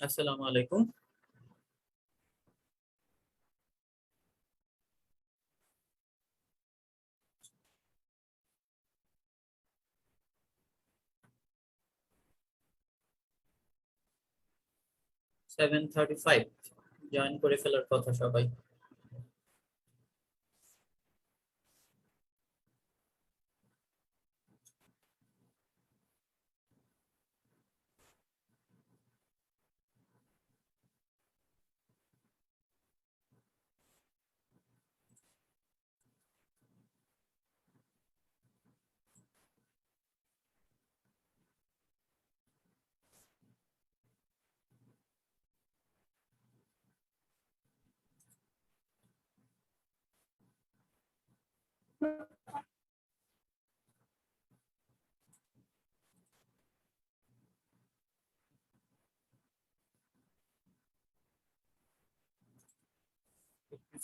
আসসালামু আলাইকুম। 7:35 জয়েন করে ফেলার কথা সবাই।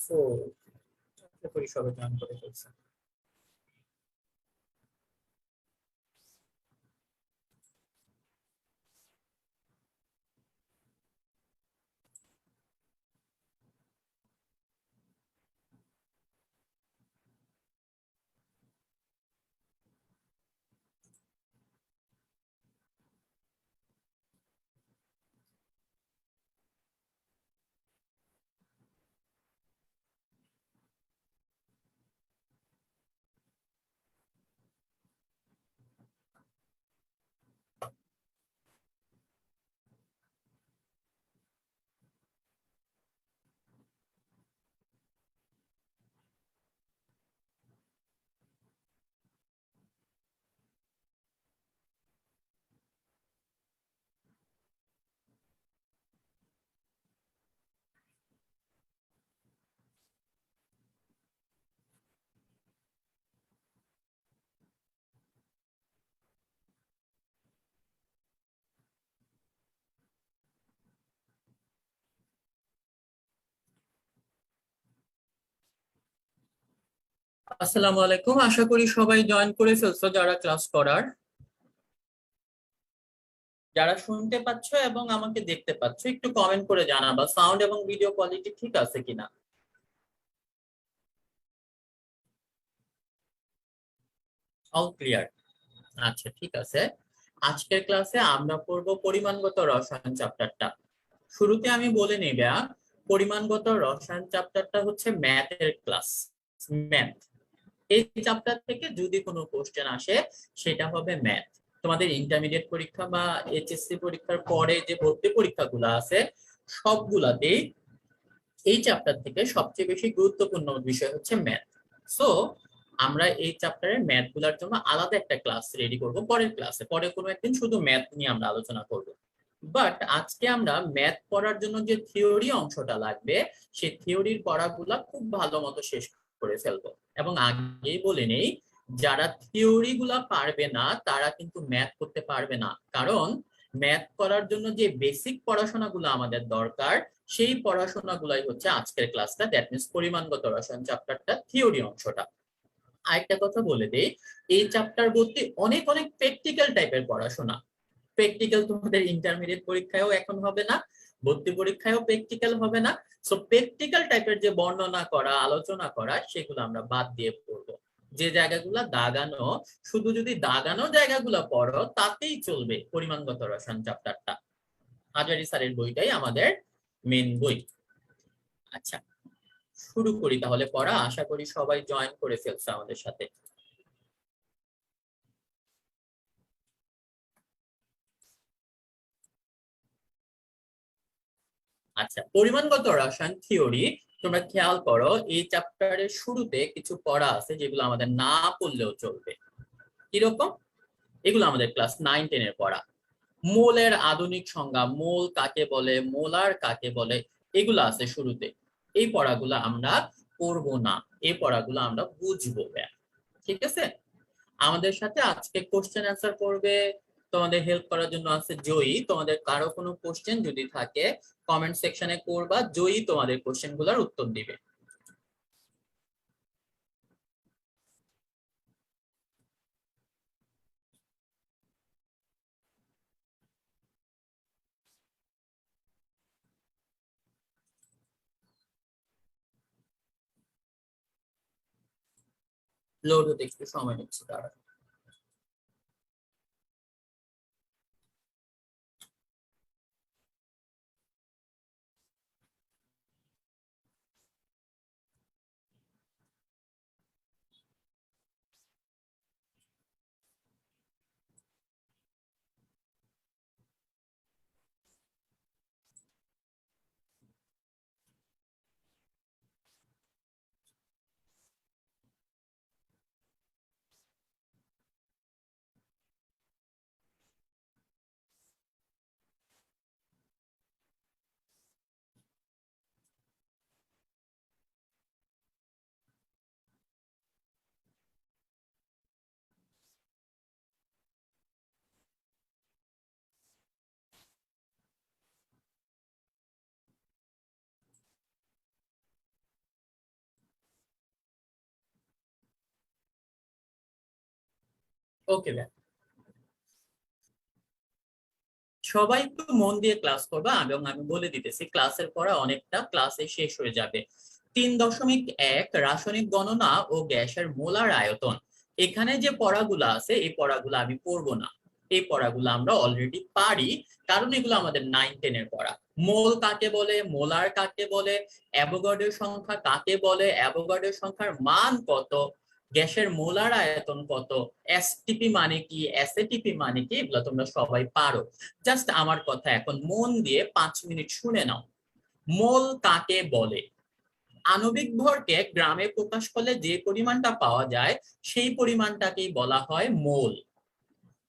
So, আশা করি সবাই জয়েন করে ফেলছে। আসসালামু আলাইকুম, আশা করি সবাই জয়েন করে ফেলছো। যারা ক্লাস করার, যারা শুনতে পাচ্ছ এবং আমাকে দেখতে পাচ্ছ, একটু কমেন্ট করে জানাবা সাউন্ড এবং ভিডিও কোয়ালিটি ঠিক আছে কিনা। All clear? আচ্ছা, ঠিক আছে। আজকের ক্লাসে আমরা পড়বো পরিমাণগত রসায়ন চ্যাপ্টারটা। শুরুতে আমি বলে নিবা, পরিমাণগত রসায়ন চ্যাপ্টারটা হচ্ছে ম্যাথের ক্লাস। ম্যাথ, এই চ্যাপ্টার থেকে যদি কোনো কোশ্চেন আসে সেটা হবে ম্যাথ। তোমাদের ইন্টারমিডিয়েট পরীক্ষা বা এইচএসসি পরীক্ষার পরে যে ভর্তি পরীক্ষাগুলো আছে সবগুলাতেই এই চ্যাপ্টার থেকে সবচেয়ে বেশি গুরুত্বপূর্ণ বিষয় হচ্ছে ম্যাথ। সো আমরা এই চ্যাপ্টারের ম্যাথ গুলার জন্য আলাদা একটা ক্লাস রেডি করব পরের ক্লাসে। পরে কোনো একদিন শুধু ম্যাথ নিয়ে আমরা আলোচনা করব। বাট আজকে আমরা ম্যাথ পড়ার জন্য যে থিওরি অংশটা লাগবে সেই থিওরির পড়াগুলা খুব ভালো মতো শেষ করে ফেলবো। এবং আগেই বলে নেই, যারা থিওরি গুলা পারবে না তারা কিন্তু ম্যাথ করতে পারবে না। কারণ ম্যাথ করার জন্য যে বেসিক পড়াশোনাগুলো আমাদের দরকার সেই পড়াশোনাগুলাই হচ্ছে আজকের ক্লাসটা, দ্যাট মিনস পরিমাণগত রসায়ন চ্যাপ্টারটা থিওরি অংশটা। আরেকটা কথা বলে দেই, এই চ্যাপ্টার ভর্তি অনেক অনেক প্র্যাকটিক্যাল টাইপের পড়াশোনা। প্র্যাকটিক্যাল তোমাদের ইন্টারমিডিয়েট পরীক্ষায়ও এখন হবে না, ভর্তি পরীক্ষায়ও প্র্যাকটিক্যাল হবে না। সো প্র্যাকটিক্যাল টাইপের যে বর্ণনা করা, আলোচনা করা, সেগুলো আমরা বাদ দিয়ে পড়বো। যে জায়গাগুলো দাগানো, শুধু যদি দাগানো জায়গাগুলো পড়ো তাতেই চলবে পরিমাণগত রসায়ন চ্যাপ্টারটা। হাজারি স্যারের বইটাই আমাদের মেন বই। আচ্ছা, শুরু করি তাহলে পড়া। আশা করি সবাই জয়েন করে ফেলছে আমাদের সাথে। আচ্ছা, পরিমাণগত রসায়ন থিওরি, তোমরা খেয়াল করো এই চ্যাপ্টারের শুরুতে কিছু পড়া আছে যেগুলো আমাদের না পড়লেও চলবে। কিরকম? এগুলো আমাদের ক্লাস 9-10 এর পড়া। মোলের আধুনিক সংজ্ঞা, মোল কাকে বলে, মোলার কাকে বলে, এগুলো আছে শুরুতে। এই পড়াগুলো আমরা পড়বো না, এই পড়াগুলো আমরা বুঝবো। ঠিক আছে? আমাদের সাথে আজকে কোশ্চেন অ্যান্সার করবে, তোমাদের হেল্প করার জন্য আছে জয়ী। তোমাদের কারো কোনো কোশ্চেন যদি থাকে কমেন্ট সেকশনে করবা, জয়ী তোমাদের কোশ্চেন গুলার উত্তর দিবে। লোড হতে একটু সময় নিচ্ছে তারা। ওকে, সবাই একটু মন দিয়ে ক্লাস করবা এবং আমি বলে দিতেছি ক্লাসের পড়া অনেকটা ক্লাসে শেষ হয়ে যাবে। 3.1 রাসায়নিক গণনা ও গ্যাসের মোলার আয়তন, এখানে যে পড়াগুলো আছে এই পড়াগুলো আমি পড়বো না, এই পড়াগুলো আমরা অলরেডি পারি, কারণ এগুলো আমাদের 9-10 এর পড়া। মোল কাকে বলে, মোলার কাকে বলে, অ্যাভোগাড্রো সংখ্যা কাকে বলে, অ্যাভোগাড্রো সংখ্যার মান কত, গ্যাসের মোলার আয়তন কত, এসটিপি মানে কি, এসএটিপি মানে কি, এগুলো তোমরা সবাই পারো। জাস্ট আমার কথা এখন মন দিয়ে 5 মিনিট শুনে নাও। মোল কাকে বলে? আণবিক ভরকে গ্রামে প্রকাশ করলে যে পরিমাণটা পাওয়া যায় সেই পরিমাণটাকেই বলা হয় মোল।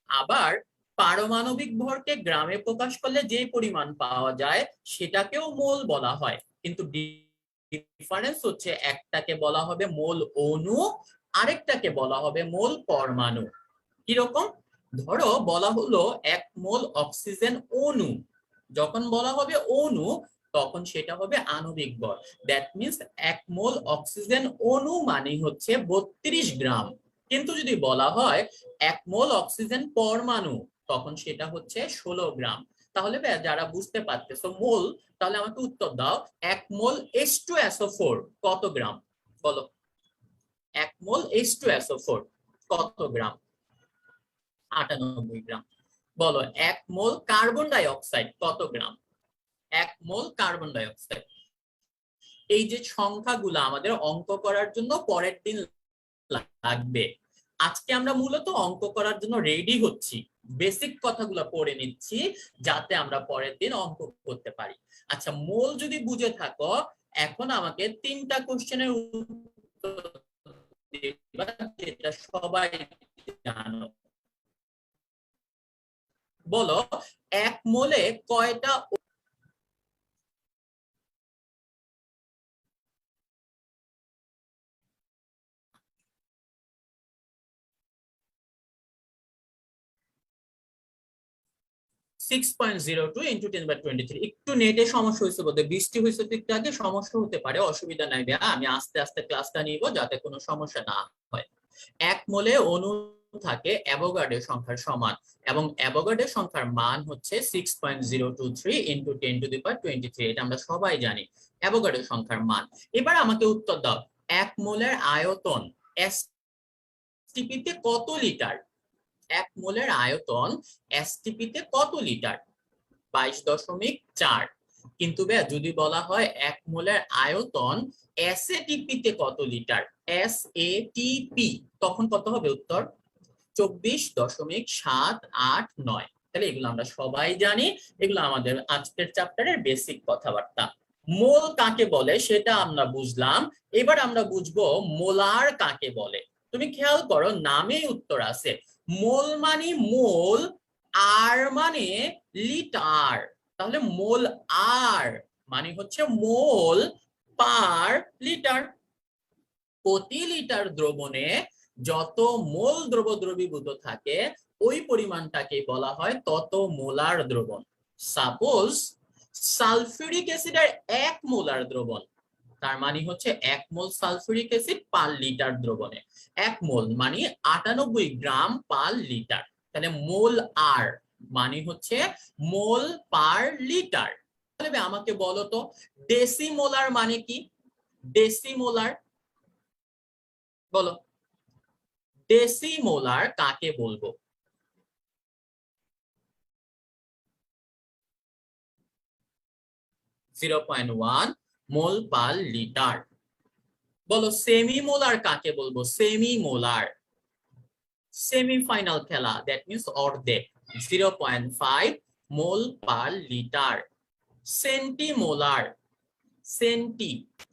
আবার পারমাণবিক ভরকে গ্রামে প্রকাশ করলে যে পরিমাণ পাওয়া যায় সেটাকেও মোল বলা হয়, কিন্তু ডিফারেন্স হচ্ছে একটাকে বলা হবে মোল অণু, আরেকটাকে বলা হবে মোল পরমাণু। কিরকম? ধরো বলা হলো 1 মোল অক্সিজেন অণু, যখন বলা হবে অণু তখন সেটা হবে আণবিক ভর। দ্যাট মিনস 1 মোল অক্সিজেন অণু মানে হচ্ছে 32 গ্রাম। কিন্তু যদি বলা হয় 1 মোল অক্সিজেন পরমাণু তখন সেটা হচ্ছে 16 গ্রাম। তাহলে যারা বুঝতে পারতেছো মোল, তাহলে আমাকে উত্তর দাও 1 মোল H2SO4 কত গ্রাম? বলো, 1 মোল H2SO4 কত গ্রাম? 98 গ্রাম। বলো 1 মোল কার্বন ডাই অক্সাইড কত গ্রাম? 1 মোল কার্বন ডাই অক্সাইড। এই যে সংখ্যাগুলো আমাদের অঙ্ক করার জন্য পরের দিন লাগবে, আজকে আমরা মূলত অঙ্ক করার জন্য রেডি হচ্ছি, বেসিক কথাগুলো পড়ে নিচ্ছি যাতে আমরা পরের দিন অঙ্ক করতে পারি। আচ্ছা, মোল যদি বুঝে থাকো, এখন আমাকে 3টা কোশ্চেনের উত্তর দিবা যেটা সবাই জানো। বলো 1 মোলে কয়টা? 6.02 ইন্টু 10/23। একটু নেটে সমস্যা হয়েছে, বোধ হয় বৃষ্টি হয়েছে তো একটু আগে, সমস্যা হতে পারে, অসুবিধা নাই ভাইয়া, আমি আস্তে আস্তে ক্লাসটা নিব যাতে কোনো সমস্যা না হয়। 1 মোলে অণু থাকে অ্যাভোগাড্রো সংখ্যার সমান, এবং অ্যাভোগাড্রো সংখ্যার মান হচ্ছে 6.023 ইন্টু 10^23। এটা আমরা সবাই জানি অ্যাভোগাড্রো সংখ্যার মান। এবার আমাকে উত্তর দাও 1 মোলের আয়তন এসটিপিতে কত লিটার? 1 মোলের আয়তন এসটিপিতে কত লিটার? 22.4। কিন্তু ভাইয়া যদি বলা হয় 1 মোলের আয়তন এসএটিপিতে কত লিটার, এসএটিপি, তখন কত হবে উত্তর? 24.789। তাহলে এগুলো আমরা সবাই জানি, এগুলো আমাদের আজকের চ্যাপ্টারের বেসিক কথাবার্তা। মোল কাকে বলে সেটা আমরা বুঝলাম, এবার আমরা বুঝবো মোলার কাকে বলে। তুমি খেয়াল করো নামেই উত্তর আছে, মোল মানে মোল, আর মানে লিটার। তাহলে মোল আর মানে হচ্ছে মোল পার লিটার। প্রতি লিটার দ্রবণে যত মোল দ্রব দ্রবীভূত থাকে ওই পরিমাণটাকে বলা হয় তত মোলার দ্রবণ। সাপোজ সালফিউরিক অ্যাসিডের 1 মোলার দ্রবণ, তার মানে হচ্ছে 1 মোল সালফিউরিক অ্যাসিড পার লিটার দ্রবণে, 1 মোল মানে 98 গ্রাম পার লিটার। তাহলে মোল আর মানে হচ্ছে মোল পার লিটার। তাহলে আমাকে বলো তো ডেসিমোলার মানে কি? ডেসিমোলার বলো। ডেসিমোলার কাকে বলবো? (0.1 মোল পার লিটার। বলো সেমিমোলার কাকে বলবো? সেমিমোলার, সেমিফাইনাল খেলা, দ্যাট মিন্স অর্ধেক, 0.5 mole per litre. Centimolar, centi,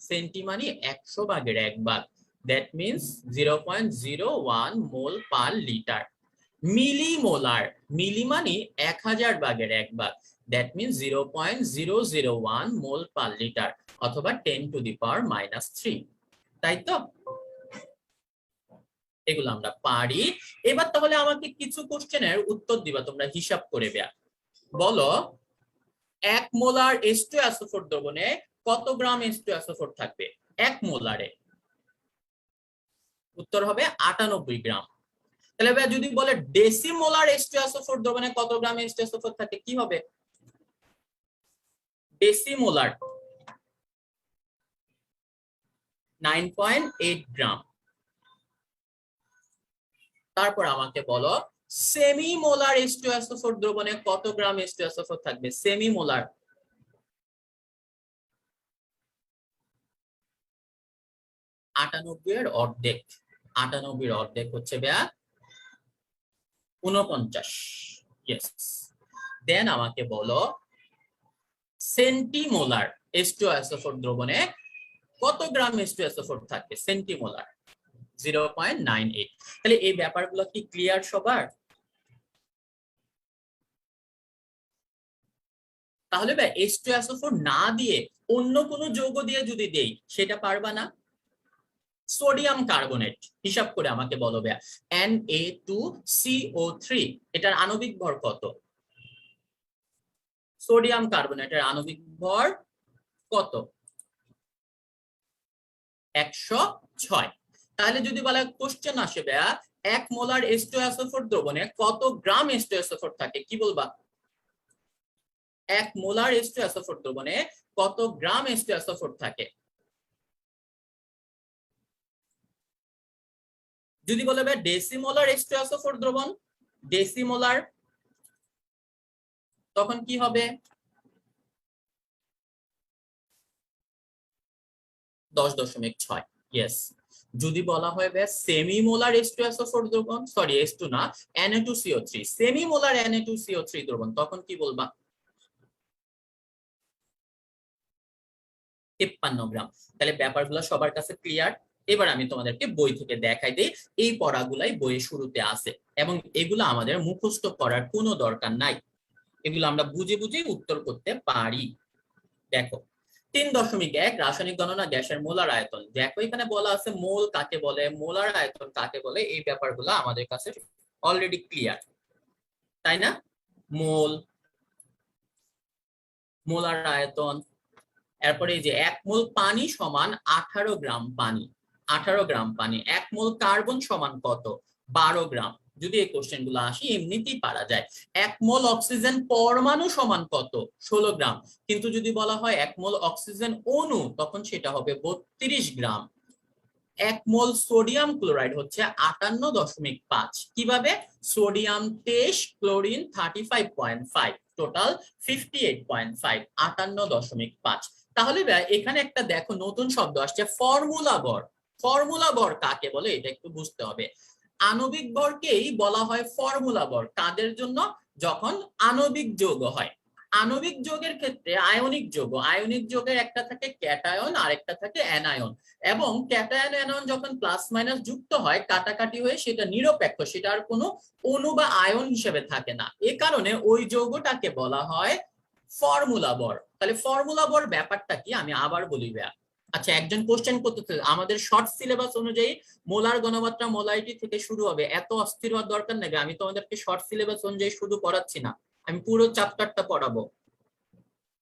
centi মানে 100 ভাগের 1 ভাগ, that means 0.01 mole per litre. Millimolar, milli মানে 1000 ভাগের 1 ভাগ, that means 0.001 mole per litre, অথবা 10⁻³ তাই তো? এগুলো আমরা পারি। এবার তাহলে আমাকে কিছু কোশ্চেনের উত্তর দিবা তোমরা হিসাব করে। বলো 1 মোলার H2SO4 দ্রবণে কত গ্রাম H2SO4 থাকবে 1 মোলারে? উত্তর হবে 98 গ্রাম। তাহলে ভাই যদি বলে ডেসিমোলার H2SO4 দ্রবণে কত গ্রাম H2SO4 থাকে, কি হবে? ডেসিমোলার 9.8 গ্রাম। তারপর আমাকে বলো সেমিমোলার H2SO4 দ্রবণে কত গ্রাম H2SO4 থাকবে? সেমিমোলার 98 এর অর্ধেক, 98 এর অর্ধেক হচ্ছে ভাইয়া 49। ইয়েস। দেন আমাকে বলো সেন্টিমোলার H2SO4 দ্রবণে কত গ্রাম H2SO4 থাকবে? সেন্টিমোলার 0.98। তাহলে এই ব্যাপারগুলো কি ক্লিয়ার সবার? তাহলে ভাই H2SO4 না দিয়ে অন্য কোনো যৌগ দিয়ে যদি দেই সেটা পারবা না? সোডিয়াম কার্বনেট হিসাব করে আমাকে বলো ভাইয়া, Na2CO3 এটার আণবিক ভর কত? সোডিয়াম কার্বনেটের আণবিক ভর কত? 106। তাহলে যদি বলা কোশ্চেন আসে ভাইয়া 1 মোলার H2SO4 দ্রবণে কত গ্রাম H2SO4 থাকে, কি বলবা? 1 মোলার H2SO4 দ্রবণে কত গ্রাম H2SO4 থাকে? যদি বলে ভাই ডেসিমোলার H2SO4 দ্রবণ, ডেসিমোলার, তখন কি হবে? 10.6। ইয়েস। যদি বলা হয় ভাই সেমিমোলার H2SO4 দ্রবণ, সরি H2 না, Na2CO3, সেমিমোলার Na2CO3 দ্রবণ, তখন কি বলবা? 53 গ্রাম। তাহলে ব্যাপারগুলো সবার কাছে ক্লিয়ার? এবার আমি তোমাদেরকে বই থেকে দেখাই দিই। এই পড়াগুলাই বইয়ের শুরুতে আছে এবং এগুলো আমাদের মুখস্থ করার কোনো দরকার নাই, এগুলো আমরা বুঝে বুঝে উত্তর করতে পারি। দেখো 3.1 রাসায়নিক গণনা গ্যাসের মোলার আয়তন। দেখো এখানে বলা আছে মোল কাকে বলে, মোলার আয়তন কাকে বলে, এই ব্যাপারগুলো আমাদের কাছে অলরেডি ক্লিয়ার, তাই না? মোল, মোলার আয়তন, এরপরে এই যে 1 মোল পানি সমান 18 গ্রাম পানি, 18 গ্রাম পানি। 1 মোল কার্বন সমান কত? 12 গ্রাম। যদি এই কোশ্চেন গুলো আসে এমনিতেই পারা যায়। 1 মোল অক্সিজেন পরমাণু সমান কত? 16 গ্রাম। কিন্তু যদি বলা হয় 1 মোল অক্সিজেন অণু, তখন সেটা হবে 32 গ্রাম। 1 মোল সোডিয়াম ক্লোরাইড হচ্ছে 58.5। কিভাবে? Sodium 23, chlorine 35.5, total 58.5, 58.5। তাহলে এখানে একটা দেখো নতুন শব্দ আসছে ফর্মুলা ভর। ফর্মুলা ভর কাকে বলে এটা একটু বুঝতে হবে। আণবিক ভরকেই বলা হয় ফর্মুলা ভর। কাদের জন্য? যখন আণবিক যৌগ হয়। আণবিক যৌগের ক্ষেত্রে আয়নিক যৌগ, আয়নিক যৌগের একটা থাকে ক্যাটায়ন আর একটা থাকে অ্যানায়ন, এবং ক্যাটায়ন অ্যানায়ন যখন প্লাস মাইনাস যুক্ত হয় কাটাকাটি হয়ে সেটা নিরপেক্ষ, সেটা আর কোনো অণু বা আয়ন হিসেবে থাকে না, এ কারণে ওই যৌগটাকে বলা হয় ফর্মুলা ভর। তাহলে ফর্মুলা ভর ব্যাপারটা কি আমি আবার বলি ভাইয়া। আচ্ছা, একজন কোশ্চেন করতেছে আমাদের শর্ট সিলেবাস অনুযায়ী মোলার ঘনমাত্রা মোলারিটি থেকে শুরু হবে, এত অস্থির হওয়ার দরকার নেই, আমি তোমাদেরকে শর্ট সিলেবাস অনুযায়ী শুধু পড়াচ্ছি না, আমি পুরো চ্যাপ্টারটা পড়াবো।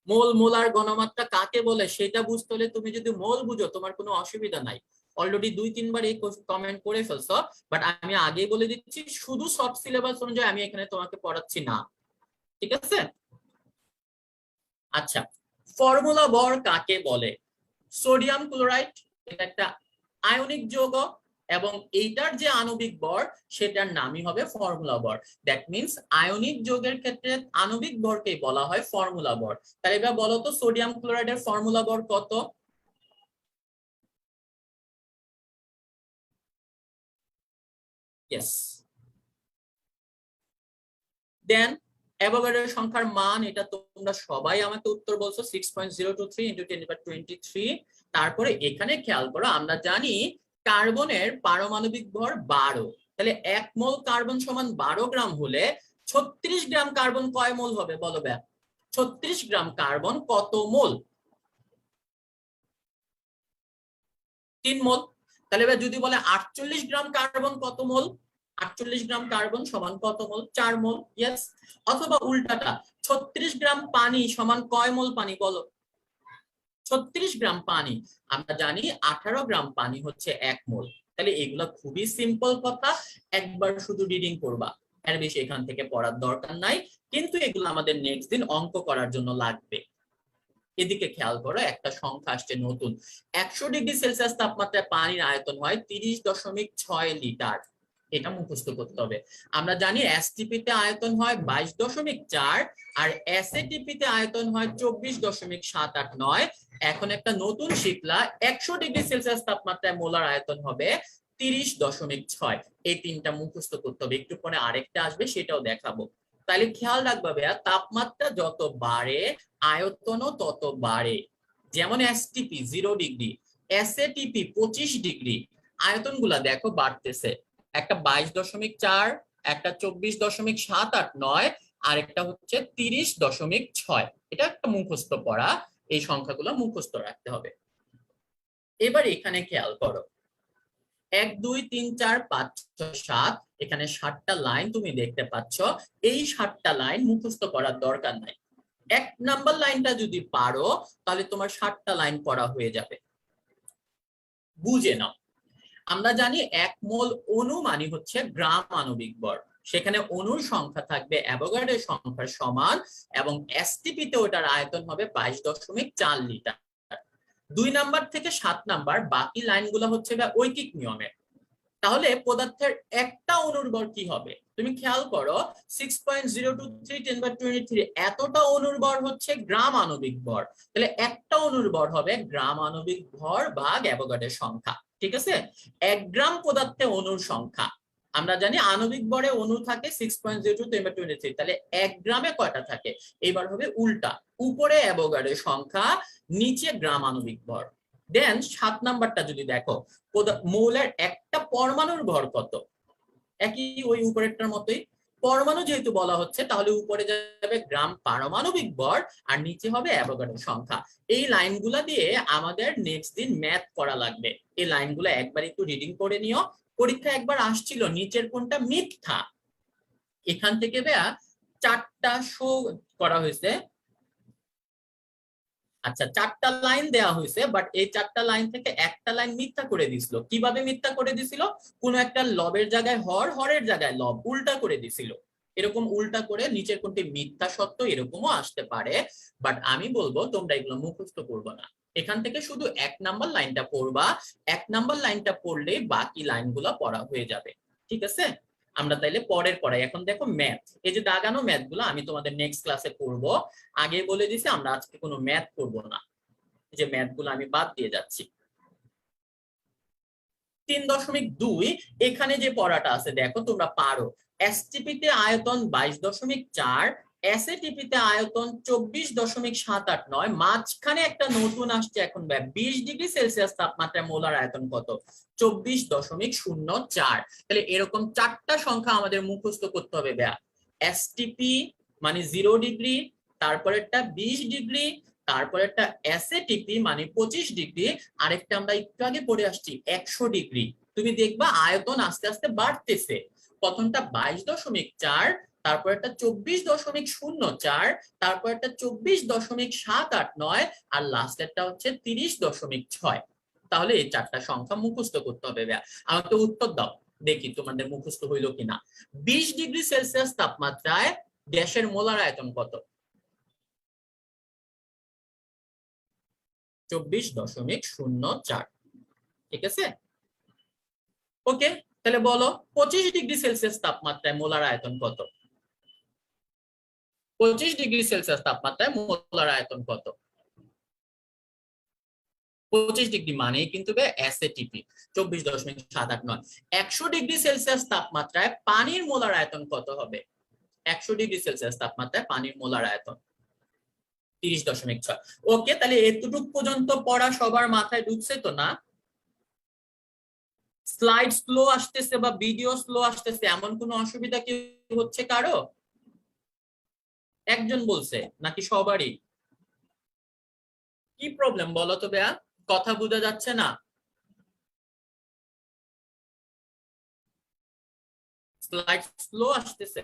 মোল, মোলার ঘনমাত্রা কাকে বলে সেটা বুঝতে হলে তুমি যদি মোল বুঝো তোমার কোনো অসুবিধা নাই। অলরেডি 2-3 বার এই কমেন্ট করে ফেলছো, বাট আমি আগেই বলে দিচ্ছি শুধু শর্ট সিলেবাস অনুযায়ী আমি এখানে তোমাকে পড়াচ্ছি না, ঠিক আছে? আচ্ছা, ফর্মুলা ভর কাকে বলে? সোডিয়াম ক্লোরাইড এটা একটা আয়নিক যৌগ এবং এইটার যে আণবিক ভর সেটার নামই হবে ফর্মুলা ভর। দ্যাট মিনস আয়নিক যৌগের ক্ষেত্রে আণবিক ভরকে বলা হয় ফর্মুলা ভর। তাহলে এবার বলো তো সোডিয়াম ক্লোরাইডের ফর্মুলা ভর কত? ইয়েস। দেন অ্যাভোগাড্রোর সংখ্যার মান, এটা তোমরা সবাই আমাকে উত্তর বলছো 6.023 × 10^23। তারপরে এখানে খেয়াল করো, আমরা জানি কার্বনের পারমাণবিক ভর 12। তাহলে 1 মোল কার্বন সমান 12 গ্রাম হলে 36 গ্রাম কার্বন কয় মোল হবে বলো ব্যা? 36 গ্রাম কার্বন কত মোল? 3 মোল। তাহলে এবার যদি বলে 48 গ্রাম কার্বন কত মোল? 48 গ্রাম কার্বন সমান কত মোল? 4 মোল। ইয়েস। অথবা উল্টাটা, 36 গ্রাম পানি সমান কয় মোল পানি বলো? 36 গ্রাম পানি, আমরা জানি 18 গ্রাম পানি হচ্ছে 1 মোল। তাহলে এগুলো খুবই সিম্পল কথা, একবার শুধু রিডিং করবা, এর বেশি এখান থেকে পড়ার দরকার নাই। কিন্তু এগুলো আমাদের নেক্সট দিন অঙ্ক করার জন্য লাগবে। এদিকে খেয়াল করো, একটা সংখ্যা আসছে নতুন। 100°C তাপমাত্রায় পানির আয়তন হয় 30.6 লিটার। এটা মুখস্থ করতে হবে। আমরা জানি এসটিপি তে আয়তন হয় 22.4 আর এসএটিপি তে আয়তন হয় 24.789। এখন একটা নতুন শিখলা, 100°C তাপমাত্রায় মোলার আয়তন হবে 30.6। এই তিনটা মুখস্থ করতে হবে, একটু পরে আরেকটা আসবে সেটাও দেখাবো। তাহলে খেয়াল রাখবা ভাইয়া, তাপমাত্রা যত বাড়ে আয়তনও তত বাড়ে। যেমন এসটিপি 0°, এসএটিপি 25°, আয়তন গুলা দেখো বাড়তেছে। একটা 22.4, একটা 24.789, আর একটা হচ্ছে 30.6। এটা একটা মুখস্থ পড়া, এই সংখ্যাগুলো মুখস্থ রাখতে হবে। এবার এখানে খেয়াল করো, 1 2 3 4 5 6 7, এখানে 7টা লাইন তুমি দেখতে পাচ্ছ। এই 7টা লাইন মুখস্থ করার দরকার নাই। 1 নাম্বার লাইনটা যদি পারো তাহলে তোমার 7টা লাইন পড়া হয়ে যাবে। বুঝে নাও, আমরা জানি 1 মোল অণু মানে হচ্ছে গ্রাম আণবিক ভর। সেখানে অণুর সংখ্যা থাকবে অ্যাভোগাড্রোর সংখ্যার সমান, এবং এসটিপি তে ওটার আয়তন হবে 22.4 লিটার। 2 নাম্বার থেকে 7 নাম্বার বাকি লাইনগুলো হচ্ছে ঐকিক নিয়মের। তাহলে পদার্থের একটা অণুর ভর কি হবে? তুমি খেয়াল করো, 6.023 10^23, এতটা অণুর ভর হচ্ছে গ্রাম আণবিক ভর। তাহলে একটা অণুর ভর হবে গ্রাম আণবিক ভর ভাগ অ্যাভোগাড্রোর সংখ্যা। ঠিক আছে? 1 গ্রাম পদার্থে অণুর সংখ্যা, আমরা জানি আণবিক ভরে অণু থাকে 6.02 10^23, তাহলে 1 গ্রামে কয়টা থাকে? এবার হবে উল্টা, উপরে অ্যাভোগাড্রোর সংখ্যা, নিচে গ্রাম আণবিক ভর। দেন 7 নাম্বারটা যদি দেখো, মৌলের একটা পরমাণুর ভর কত? একই ওই উপরেরটার মতোই, পরমাণু যেহেতু বলা হচ্ছে তাহলে উপরে যাবে গ্রাম পারমাণবিক ভর আর নিচে হবে অ্যাভোগাড্রোর সংখ্যা। এই লাইনগুলা দিয়ে আমাদের নেক্সট দিন ম্যাথ করা লাগবে। এই লাইনগুলো একবার একটু রিডিং করে নিও। পরীক্ষা একবার আসছিল নিচের কোনটা মিথ্যা, এখান থেকে 4টা শো করা হয়েছে। আচ্ছা, 4টা লাইন দেওয়া হয়েছে, বাট এই 4টা লাইন থেকে একটা লাইন মিথ্যা করে দিছিল। কিভাবে মিথ্যা করে দিছিল? কোন একটা লবের জায়গায় হর, হরের জায়গায় লব, উল্টা করে দিছিল। এরকম উল্টা করে নিচের কোনটি মিথ্যা সত্য এরকমও আসতে পারে। বাট আমি বলবো তোমরা এগুলো মুখস্থ করবে না, এখান থেকে শুধু 1 নাম্বার লাইনটা পড়বা। 1 নাম্বার লাইনটা পড়লে বাকি লাইনগুলো পড়া হয়ে যাবে। ঠিক আছে? আমরা তাইলে পরের পড়াই। এখন দেখো ম্যাথ, এই যে দাগানো ম্যাথ গুলো আমি তোমাদের নেক্সট ক্লাসে করব। আগে বলে দিছি আমরা আজকে কোনো ম্যাথ করব না, যে ম্যাথ গুলো আমি বাদ দিয়ে যাচ্ছি। 3.2, এখানে যে পড়াটা আছে দেখো তোমরা পারো। এসটিপি তে আয়তন 22.4, এসএটিপি তে আয়তন 24.789, মাঝখানে একটা নতুন আসছে এখন 20°C তাপমাত্রায় মোলার আয়তন কত? 24.04। তাহলে এরকম 4টা সংখ্যা আমাদের মুখস্থ করতে হবে ব্যা। এসটিপি মানে 0°, তারপরেরটা 20°, তারপরেরটা এসএটিপি মানে 25°, আরেকটা আমরা একটু আগে পড়ে আসছি 100°। তুমি দেখবা আয়তন আস্তে আস্তে বাড়তেছে। প্রথমটা 22.4, তারপর একটা 24.04, তারপর একটা 24.789, আর লাস্টেরটা হচ্ছে 30.6। তাহলে এই 4টা সংখ্যা মুখস্থ করতে হবে। আমাকে উত্তর দাও, দেখি তোমাদের মুখস্থ হইলো কিনা। 20°C তাপমাত্রায় গ্যাসের মোলার আয়তন কত? 24.04। ঠিক আছে? ওকে, তাহলে বলো 25 ডিগ্রি সেলসিয়াস তাপমাত্রায় মোলার আয়তন কত? 25 ডিগ্রি সেলসিয়াস তাপমাত্রায় মোলার আয়তন কত? 25 ডিগ্রি মানেই কিন্তু এসএটিপি 24.789। 100 ডিগ্রি সেলসিয়াস তাপমাত্রায় পানির মোলার আয়তন কত হবে? 100 ডিগ্রি সেলসিয়াস তাপমাত্রায় পানির মোলার আয়তন 30.6। ওকে, তাহলে এতটুকু পর্যন্ত পড়া সবার মাথায় ঢুকছে তো না? স্লাইড স্লো আসতেছে বা ভিডিও স্লো আসতেছে এমন কোনো অসুবিধা কি হচ্ছে কারো? একজন বলছে নাকি সবারই? কি প্রবলেম বলো তো বেয়া, কথা বোঝা যাচ্ছে না? স্লাইড স্লো আসতেছে,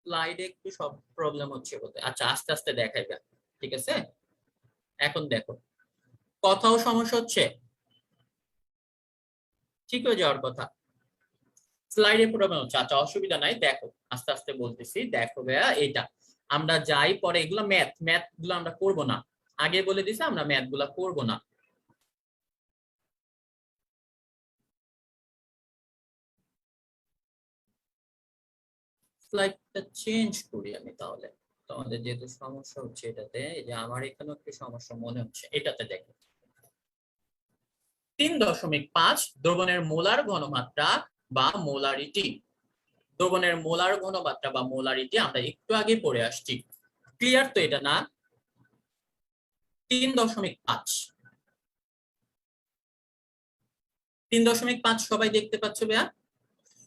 স্লাইডে একটু সব প্রবলেম হচ্ছে বলতে। আচ্ছা, আস্তে আস্তে দেখাইবে, ঠিক আছে? এখন দেখো, কথাও সমস্যা হচ্ছে, ঠিক হয়ে যাওয়ার কথা। স্লাইডে প্রবলেম হচ্ছে, আচ্ছা অসুবিধা নাই, দেখো আস্তে আস্তে বলতেছি। দেখো ভাইয়া, এটা আমরা যাই পরে, এগুলো ম্যাথ, ম্যাথ গুলো আমরা করবো না, আগে বলে দিছি আমরা ম্যাথ গুলা করবো না। স্লাইডটা চেঞ্জ করি আমি তাহলে, তোমাদের যেহেতু সমস্যা হচ্ছে এটাতে, এই যে আমার এখানে একটু সমস্যা মনে হচ্ছে এটাতে। দেখো 3.5 দ্রবণের মোলার ঘনমাত্রা বা মোলারিটি। দ্রবণের মোলার ঘনমাত্রা বা মোলারিটি আমরা একটু আগে পড়ে আসছি, ক্লিয়ার তো এটা না? 3.5, 3.5 সবাই দেখতে পাচ্ছ ভাইয়া?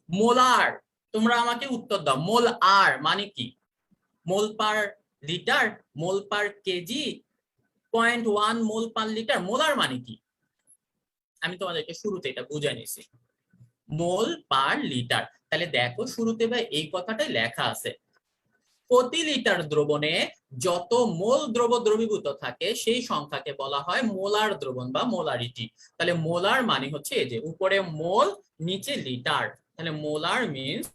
মোলার, তোমরা আমাকে উত্তর দাও, মোল আর মানে কি? মোল পার লিটার, মোল পার KG, 0.1 mole per litre, molar মানে কি? আমি তোমাদেরকে শুরুতে এটা বুঝাই নিছি, মোল পার লিটার। তাহলে দেখো শুরুতে ভাই এই কথাটাই লেখা আছে, প্রতি লিটার দ্রবণে যত মোল দ্রব দ্রবীভূত থাকে সেই সংখ্যাকে বলা হয় মোলার দ্রবণ বা মোলারিটি। তাহলে মোলার মানে হচ্ছে এই যে উপরে মোল নিচে লিটার, তাহলে মোলার মিন্স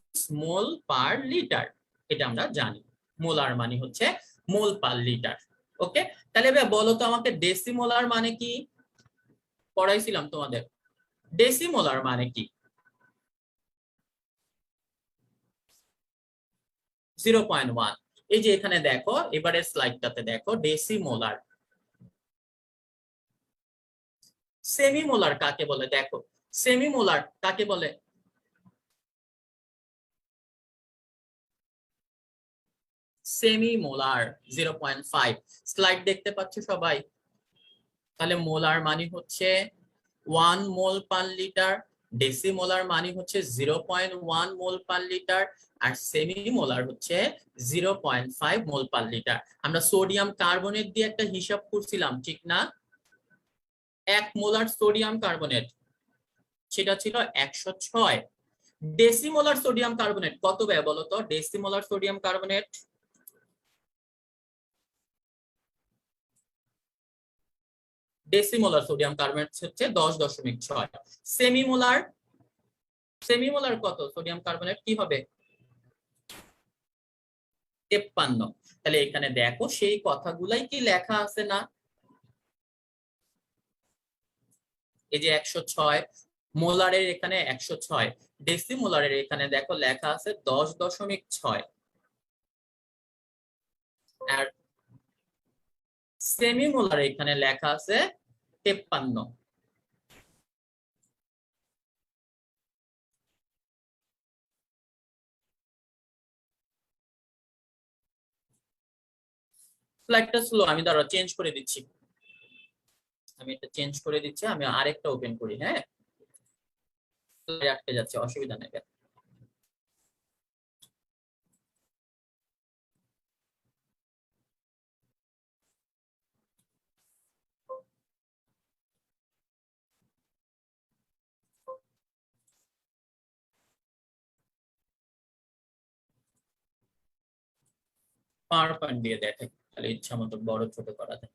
মোল পার লিটার, এটা আমরা জানি। মোলার মানে হচ্ছে মোল পার লিটার। ওকে, তাহলে ভাই বলো তো আমাকে ডেসিমোলার মানে কি? পড়াইছিলাম তোমাদের, ডেসিমোলার মানে কি? 0.1। এই যে এখানে দেখো, এবারে স্লাইডটাতে দেখো ডেসিমোলার। সেমিমোলার কাকে বলে দেখো, সেমিমোলার কাকে বলে? সেমিমোলার 0.5। স্লাইড দেখতে পাচ্ছ সবাই? তাহলে মোলার মানে হচ্ছে 1 মোল পার লিটার, ডেসিমোলার মানে হচ্ছে 0.1 মোল পার লিটার, আর সেমিমোলার হচ্ছে 0.5 মোল পার লিটার। আমরা সোডিয়াম কার্বনেট দিয়ে একটা হিসাব করছিলাম, ঠিক না? 1 মোলার সোডিয়াম কার্বনেট সেটা ছিল 106। ডেসিমোলার সোডিয়াম কার্বনেট কত ব্যয় বলো তো? Decimolar sodium carbonate, decimolar sodium carbonate হচ্ছে 10.6। সেমিমোলার, সেমিমোলার কত সোডিয়াম কার্বনেট কি হবে? 53। তাহলে এখানে দেখো সেই কথাগুলাই কি লেখা আছে না? এই যে 106 মোলারের এখানে 106, ডেসিমোলারের এখানে দেখো লেখা আছে 10.6, আর সেমিমোলার এখানে লেখা আছে 53। স্লাইডটা স্লো, আমি দাঁড়া চেঞ্জ করে দিচ্ছি, আমি এটা চেঞ্জ করে দিচ্ছি, আমি আরেকটা ওপেন করি। হ্যাঁ, আটকে যাচ্ছে, অসুবিধা নেই। পাওয়ার পয়েন্ট দিয়ে দেখে, তাহলে ইচ্ছা মতো বড় ছোট করা যায়।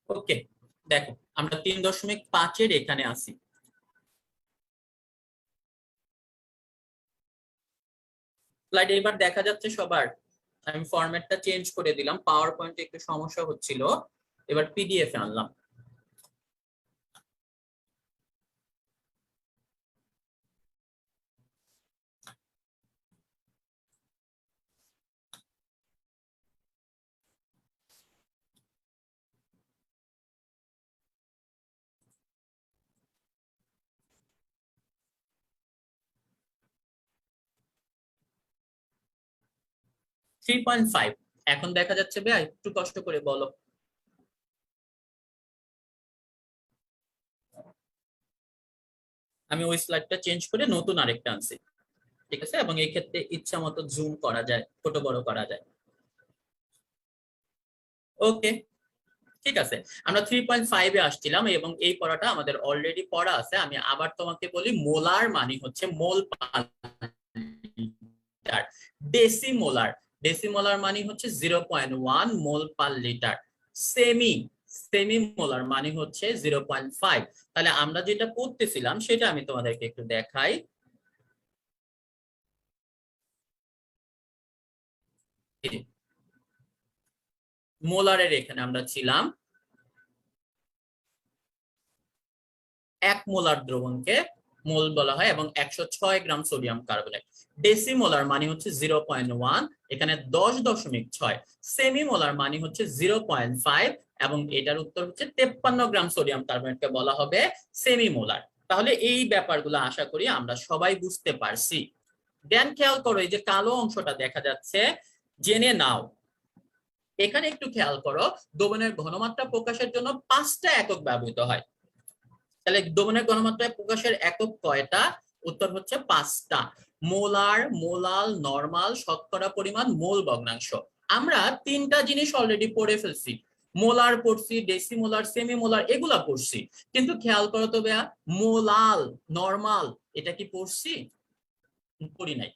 ওকে, দেখো আমরা 3.5-এর এখানে আসি। স্লাইড এবার দেখা যাচ্ছে সবার? আমি ফরম্যাটটা চেঞ্জ করে দিলাম, পাওয়ার পয়েন্টে একটু সমস্যা হচ্ছিল, এবার পিডিএফ এ আনলাম। 3.5 এখন দেখা যাচ্ছে ভাইয়া? একটু কষ্ট করে বলো। আমি ওই স্লাইডটা চেঞ্জ করে নতুন আরেকটা আনছি, ঠিক আছে? এবং এই ক্ষেত্রে ইচ্ছা মতো জুম করা যায়, ছোট বড় করা যায়। ওকে, ঠিক আছে। আমরা 3.5-এ আসছিলাম এবং এই পড়াটা আমাদের অলরেডি পড়া আছে। আমি আবার তোমাকে বলি, মোলার মানে হচ্ছে mole per litre. Decimolar, decimolar মানে হচ্ছে 0.1 mole per litre. Semi, semi molar মানে হচ্ছে 0.5। তাহলে আমরা যেটা করতেছিলাম সেটা আমি তোমাদেরকে একটু দেখাই। মোলারের এখানে আমরা ছিলাম 1 মোলার দ্রবণকে মোল বলা হয় এবং 106 গ্রাম সোডিয়াম কার্বনেট। ডেসিমোলার মানে হচ্ছে 0.1, এখানে 10.6। সেমিমোলার মানে হচ্ছে 0.5 এবং এটার উত্তর হচ্ছে 53 গ্রাম সোডিয়াম কার্বনেটকে বলা হবে সেমিমোলার। তাহলে এই ব্যাপারগুলো আশা করি আমরা সবাই বুঝতে পারছি। দেন খেয়াল করো, এই যে কালো অংশটা দেখা যাচ্ছে, জেনে নাও। এখানে একটু খেয়াল করো, দ্রবণের ঘনমাত্রা প্রকাশের জন্য 5টা একক ব্যবহৃত হয়। তাহলে দ্রবণের ঘনমাত্রা প্রকাশের একক কয়টা? উত্তর হচ্ছে 5টা। মোলার, মোলাল, নরমাল, শতকরা পরিমাণ, মোল ভগ্নাংশ। আমরা 3টা জিনিস অলরেডি পড়ে ফেলছি। মোলার পড়ছি, ডেসিমোলার, সেমিমোলার, এগুলা পড়ছি। কিন্তু খেয়াল করো তো ভাইয়া, মোলাল, নরমাল, এটা কি পড়ছি? পড়ি নাই।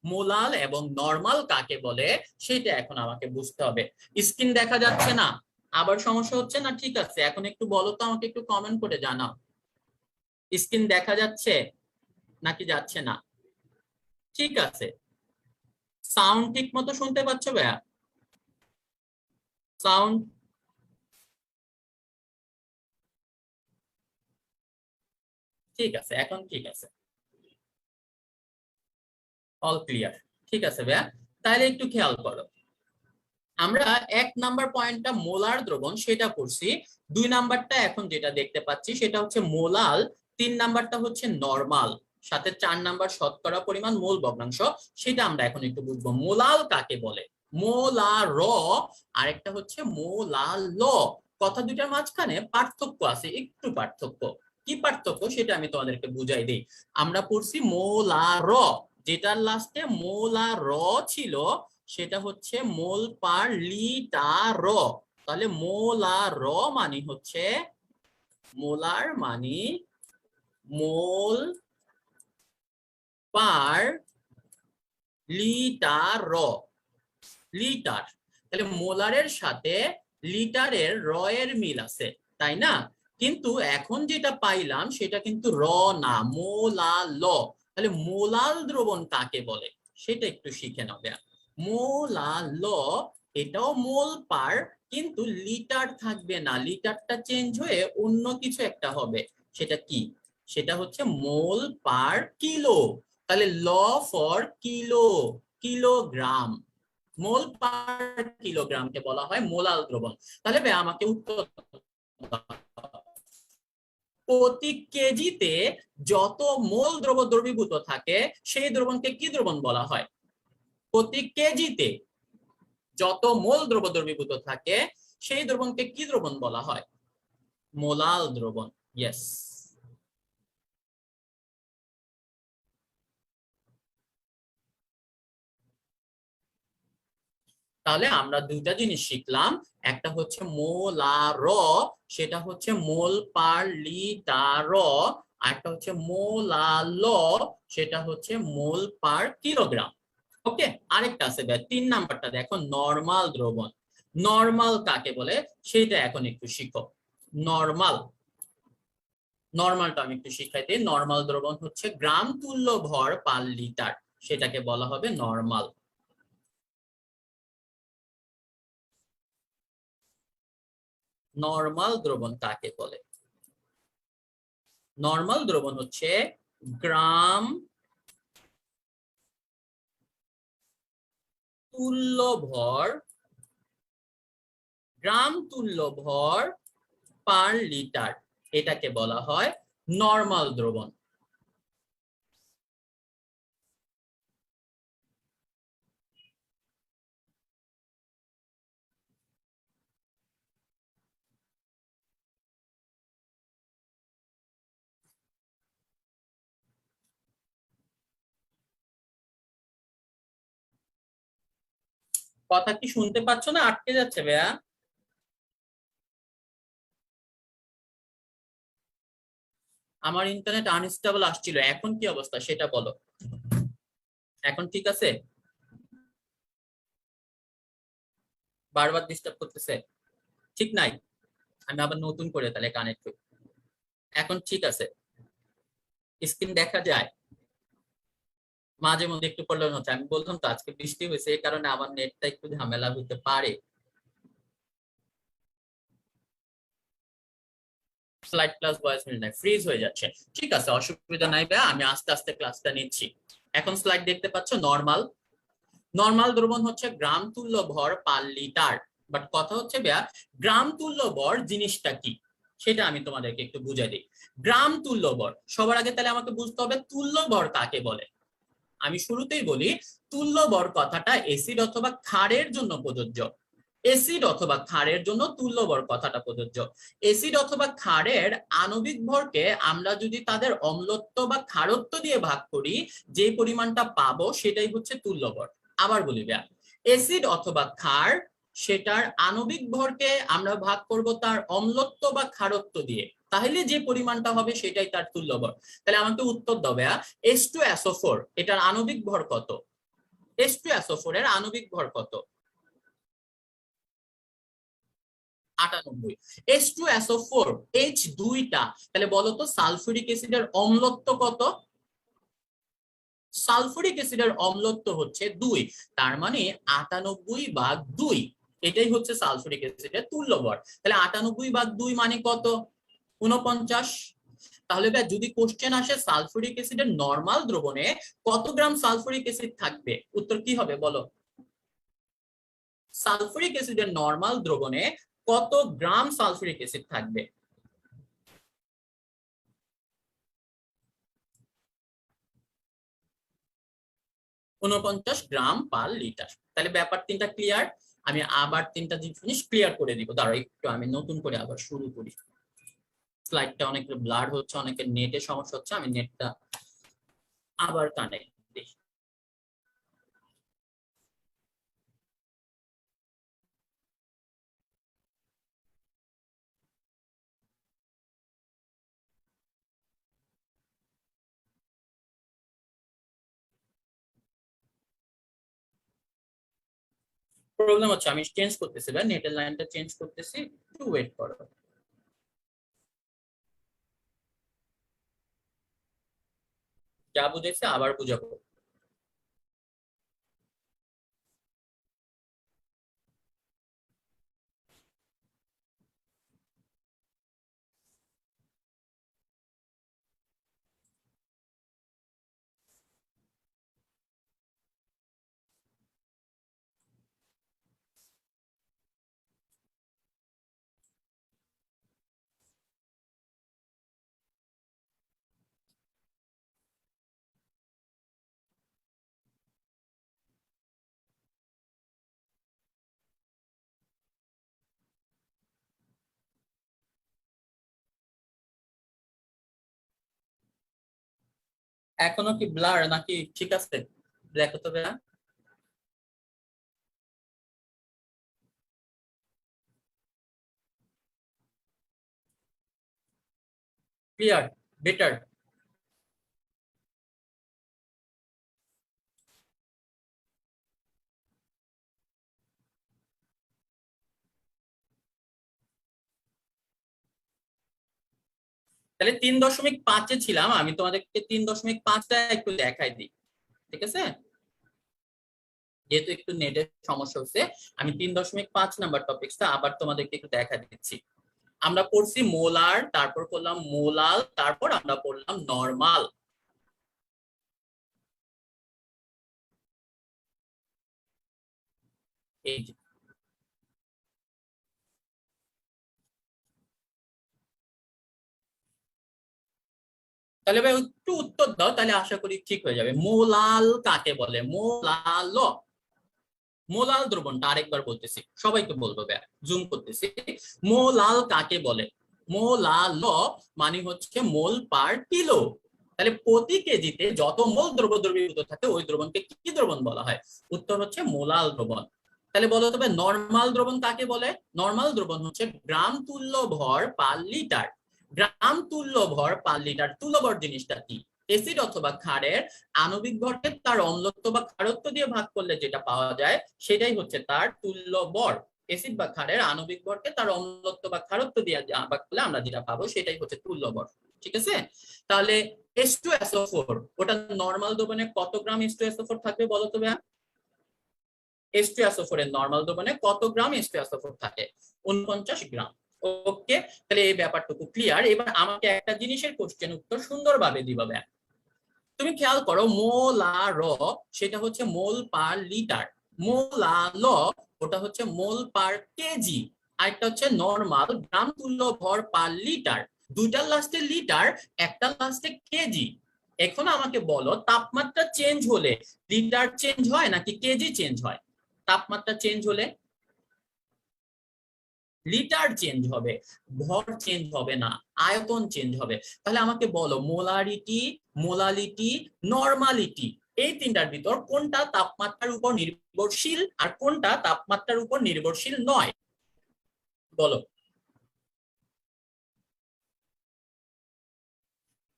মোলাল এবং নরমাল কাকে বলে সেটা এখন আমাকে বুঝতে হবে। স্ক্রিন দেখা যাচ্ছে না? আবার সমস্যা হচ্ছে না? ঠিক আছে, এখন একটু বলো তো, আমাকে একটু কমেন্ট করে জানাও। স্ক্রিন দেখা যাচ্ছে নাকি যাচ্ছে না? ঠিক আছে। সাউন্ড ঠিক মতো শুনতে পাচ্ছ ভাইয়া? সাউন্ড ঠিক আছে, এখন ঠিক আছে, অল ক্লিয়ার। ঠিক আছে ভাইয়া, তাহলে একটু খেয়াল করো। আমরা 1 নাম্বার পয়েন্টটা মোলার দ্রবণ সেটা করছি। 2 নাম্বারটা এখন যেটা দেখতে পাচ্ছি সেটা হচ্ছে মোলাল। 3 নাম্বারটা হচ্ছে নরমাল। সাথে 4 নাম্বার শতকরা পরিমাণ, মোল ভগ্নাংশ, সেটা আমরা এখন একটু বুঝবো। মোলাল কাকে বলে? মোলার, আরেকটা হচ্ছে মোলাল। কথা দুটার মাঝখানে পার্থক্য আছে, একটু পার্থক্য। কি পার্থক্য সেটা আমি তোমাদেরকে বুঝাই দিই। আমরা পড়ছি মোলার, যেটার লাস্টে মোলার ছিল সেটা হচ্ছে মোল পার লিটার। তাহলে মোলার মানে হচ্ছে, মোলার মানে মোল পার লিটার, লিটার। তাহলে মোলারের সাথে লিটারের এর মিল আছে, তাই না? কিন্তু এখন যেটা পাইলাম সেটা কিন্তু না, মোলাল। তাহলে মোলাল দ্রবণ কাকে বলে সেটা একটু শিখে নেবে। মোলাল, এটাও মোল পার, কিন্তু লিটার থাকবে না, লিটারটা চেঞ্জ হয়ে অন্য কিছু একটা হবে। সেটা কি? সেটা হচ্ছে মোল পার কিলো। তাহলে ফর কিলো, কিলোগ্রাম। মোল পার কিলোগ্রামকে বলা হয় মোলাল দ্রবণ। তাহলে আমাকে উত্তর প্রতি কেজিতে যত মোল দ্রবীভূত থাকে সেই দ্রবণকে কি দ্রবণ বলা হয়? প্রতি কেজিতে যত মোল দ্রবীভূত থাকে সেই দ্রবণকে কি দ্রবণ বলা হয়? মোলাল দ্রবণ। ইয়েস। তাহলে আমরা 2টা জিনিস শিখলাম। একটা হচ্ছে মোলার, সেটা হচ্ছে মোল পার লিটার। আর একটা হচ্ছে মোলাল, সেটা হচ্ছে মোল পার কিলোগ্রাম। ওকে, আরেকটা আছে ভাই, 3 নাম্বারটা দেখো, নরমাল দ্রবণ। নরমাল কাকে বলে সেটা এখন একটু শিখো। নরমাল, নরমালটা আমি একটু শিখাই দিই। নরমাল দ্রবণ হচ্ছে গ্রাম তুল্য ভর পার লিটার, সেটাকে বলা হবে নরমাল। নরমাল দ্রবণ কাকে বলে? নরমাল দ্রবণ হচ্ছে গ্রাম তুল্য ভর, গ্রাম তুল্য ভর পার লিটার, এটাকে বলা হয় নরমাল দ্রবণ। কথা কি শুনতে পাচ্ছ না, আটকে যাচ্ছে ভাইয়া? আমার ইন্টারনেট আনস্টেবল আসছিল, এখন কি অবস্থা সেটা বলো। এখন ঠিক আছে? বারবার ডিস্টার্ব করতেছে? ঠিক নাই? আমি আবার নতুন করে তাহলে কানেক্ট করি। এখন ঠিক আছে? স্ক্রিন দেখা যায়? মাঝে মধ্যে একটু প্রবলেম হচ্ছে, আমি বললাম তো আজকে বৃষ্টি হয়েছে, এই কারণে আমার নেটটা একটু ঝামেলা হতে পারে। স্লাইড ক্লাস ভয়েস মিল নাই, ফ্রিজ হয়ে যাচ্ছে। ঠিক আছে, অসুবিধা নাই ভাইয়া, আমি আস্তে আস্তে ক্লাসটা নিচ্ছি। এখন স্লাইড দেখতে পাচ্ছ, নরমাল। নরমাল দ্রবণ হচ্ছে গ্রাম তুল্য ভর পার লিটার। বাট কথা হচ্ছে ভাইয়া, গ্রাম তুল্য ভর জিনিসটা কি সেটা আমি তোমাদেরকে একটু বুঝাই দিই। গ্রাম তুল্য ভর, সবার আগে তাহলে আমাকে বুঝতে হবে তুল্য ভর কাকে বলে। আমি শুরুতেই বলি, তুল্য ভর কথাটা এসিড অথবা ক্ষারের জন্য প্রযোজ্য। এসিড অথবা ক্ষারের জন্য তুল্য ভর কথাটা প্রযোজ্য। এসিড অথবা ক্ষারের আণবিক ভরকে আমরা যদি তাদের অম্লত্ব বা ক্ষারত্ব দিয়ে ভাগ করি, যে পরিমাণটা পাবো সেটাই হচ্ছে তুল্য ভর। আবার বলি ভাইয়া, এসিড অথবা ক্ষার, সেটার আণবিক ভরকে আমরা ভাগ করব তার অম্লত্ব বা ক্ষারত্ব দিয়ে, তাহলে যে পরিমাণটা হবে সেটাই তার তুল্য ভর। তাহলে আমাকে উত্তর দাও ভাইয়া, H2SO4 এটার আণবিক ভর কত? H2SO4 এর আণবিক ভর কত? 98। H2SO4, H2টা, তাহলে বলো তো সালফিউরিক অ্যাসিডের অম্লত্ব কত? সালফিউরিক অ্যাসিডের অম্লত্ব হচ্ছে 2, তার মানে 98/2, এটাই হচ্ছে সালফিউরিক অ্যাসিডের তুল্য ভর। তাহলে 98/2 মানে কত? 49। তাহলে যদি কোশ্চেন আসে সালফিউরিক অ্যাসিডের নরমাল দ্রবণে কত গ্রাম সালফিউরিক অ্যাসিড থাকবে, উত্তর কি হবে বলো? সালফিউরিক অ্যাসিডের নরমাল দ্রবণে কত গ্রাম সালফিউরিক অ্যাসিড থাকবে? 49 গ্রাম পার লিটার। তাহলে ব্যাপার তিনটা ক্লিয়ার। আমি আবার তিনটা জিনিস ক্লিয়ার করে দিব, দাঁড়াও একটু আমি নতুন করে আবার শুরু করি। স্লাইডটা অনেক ব্লার হচ্ছে, অনেকের নেটের সমস্যা হচ্ছে, আমি নেটটা আবার কানেক্ট দিই। প্রবলেম হচ্ছে, আমি চেঞ্জ করতেছি ভাই, নেটের লাইনটা চেঞ্জ করতেছি, একটু ওয়েট করো। যা বুঝেছে আবার বুঝাবো। এখনো কি ব্লার নাকি ঠিক আছে? দেখো তো ভাইয়া। ক্লিয়ার? বেটার? তাহলে 3.5-এ ছিলাম, আমি তোমাদেরকে 3.5টা একটু দেখাই দিই, ঠিক আছে? যেহেতু একটু নেটের সমস্যা হচ্ছে, আমি 3.5 নাম্বার টপিকসটা আবার তোমাদেরকে একটু দেখা দিচ্ছি। আমরা পড়ছি মোলার, তারপর পড়লাম মোলাল, তারপর আমরা পড়লাম নরমাল। এই যে, তাহলে ভাই একটু উত্তর দাও, তাহলে আশা করি ঠিক হয়ে যাবে। মোলাল কাকে বলে? মোলাল, মোলাল দ্রবণটা আরেকবার বলতেছি, সবাইকে বলবো, জুম করতেছি। মোলাল কাকে বলে? মোলাল মানে হচ্ছে মোল পার কিলো। তাহলে প্রতি কেজিতে যত মোল দ্রব্য দ্রবীভূত থাকে ওই দ্রবণকে কি দ্রবণ বলা হয়? উত্তর হচ্ছে মোলাল দ্রবণ। তাহলে বলো তবে নরমাল দ্রবণ কাকে বলে? নরমাল দ্রবণ হচ্ছে গ্রাম তুল্য ভর পার লিটার। গ্রাম তুল্য ভর পার লিটার, তুল্যভর জিনিসটা কি? এসিড অথবা ক্ষারের আণবিক ভরকে তার অম্লত্ব বা ক্ষারত্ব দিয়ে ভাগ করলে যেটা পাওয়া যায় সেটাই হচ্ছে তার তুল্য ভর। এসিড বা ক্ষারের আণবিক ভরকে তার অম্লত্ব বা ক্ষারত্ব দিয়ে ভাগ করলে আমরা যেটা পাবো সেটাই হচ্ছে তুল্য ভর, ঠিক আছে? তাহলে H2SO4 ওটা নরমাল দ্রবণে কত গ্রাম H2SO4 থাকবে বলো তো ভাইয়া? H2SO4 এর নরমাল দ্রবণে কত গ্রাম H2SO4 থাকে? 49 গ্রাম। ওকে, তাহলে এই ব্যাপারটুকু ক্লিয়ার। এবার আমাকে একটা জিনিসের কোশ্চেন উত্তর সুন্দরভাবে দিবা ভাইয়া। তুমি খেয়াল করো, মোলার সেটা হচ্ছে মোল পার লিটার, মোলাল ওটা হচ্ছে মোল পার কেজি, আর একটা হচ্ছে নরমাল গ্রাম তুল্য ভর পার লিটার। দুইটার লাস্টে লিটার, একটা লাস্টে কেজি। এখন আমাকে বলো, তাপমাত্রা চেঞ্জ হলে লিটার চেঞ্জ হয় নাকি কেজি চেঞ্জ হয়? তাপমাত্রা চেঞ্জ হলে লিটার চেঞ্জ হবে, ভর চেঞ্জ হবে না, আয়তন চেঞ্জ হবে। তাহলে আমাকে বলো, মোলারিটি, মোলালিটি, নরমালিটি, এই তিনটার ভিতর কোনটা তাপমাত্রার উপর নির্ভরশীল আর কোনটা তাপমাত্রার উপর নির্ভরশীল নয়? বলো।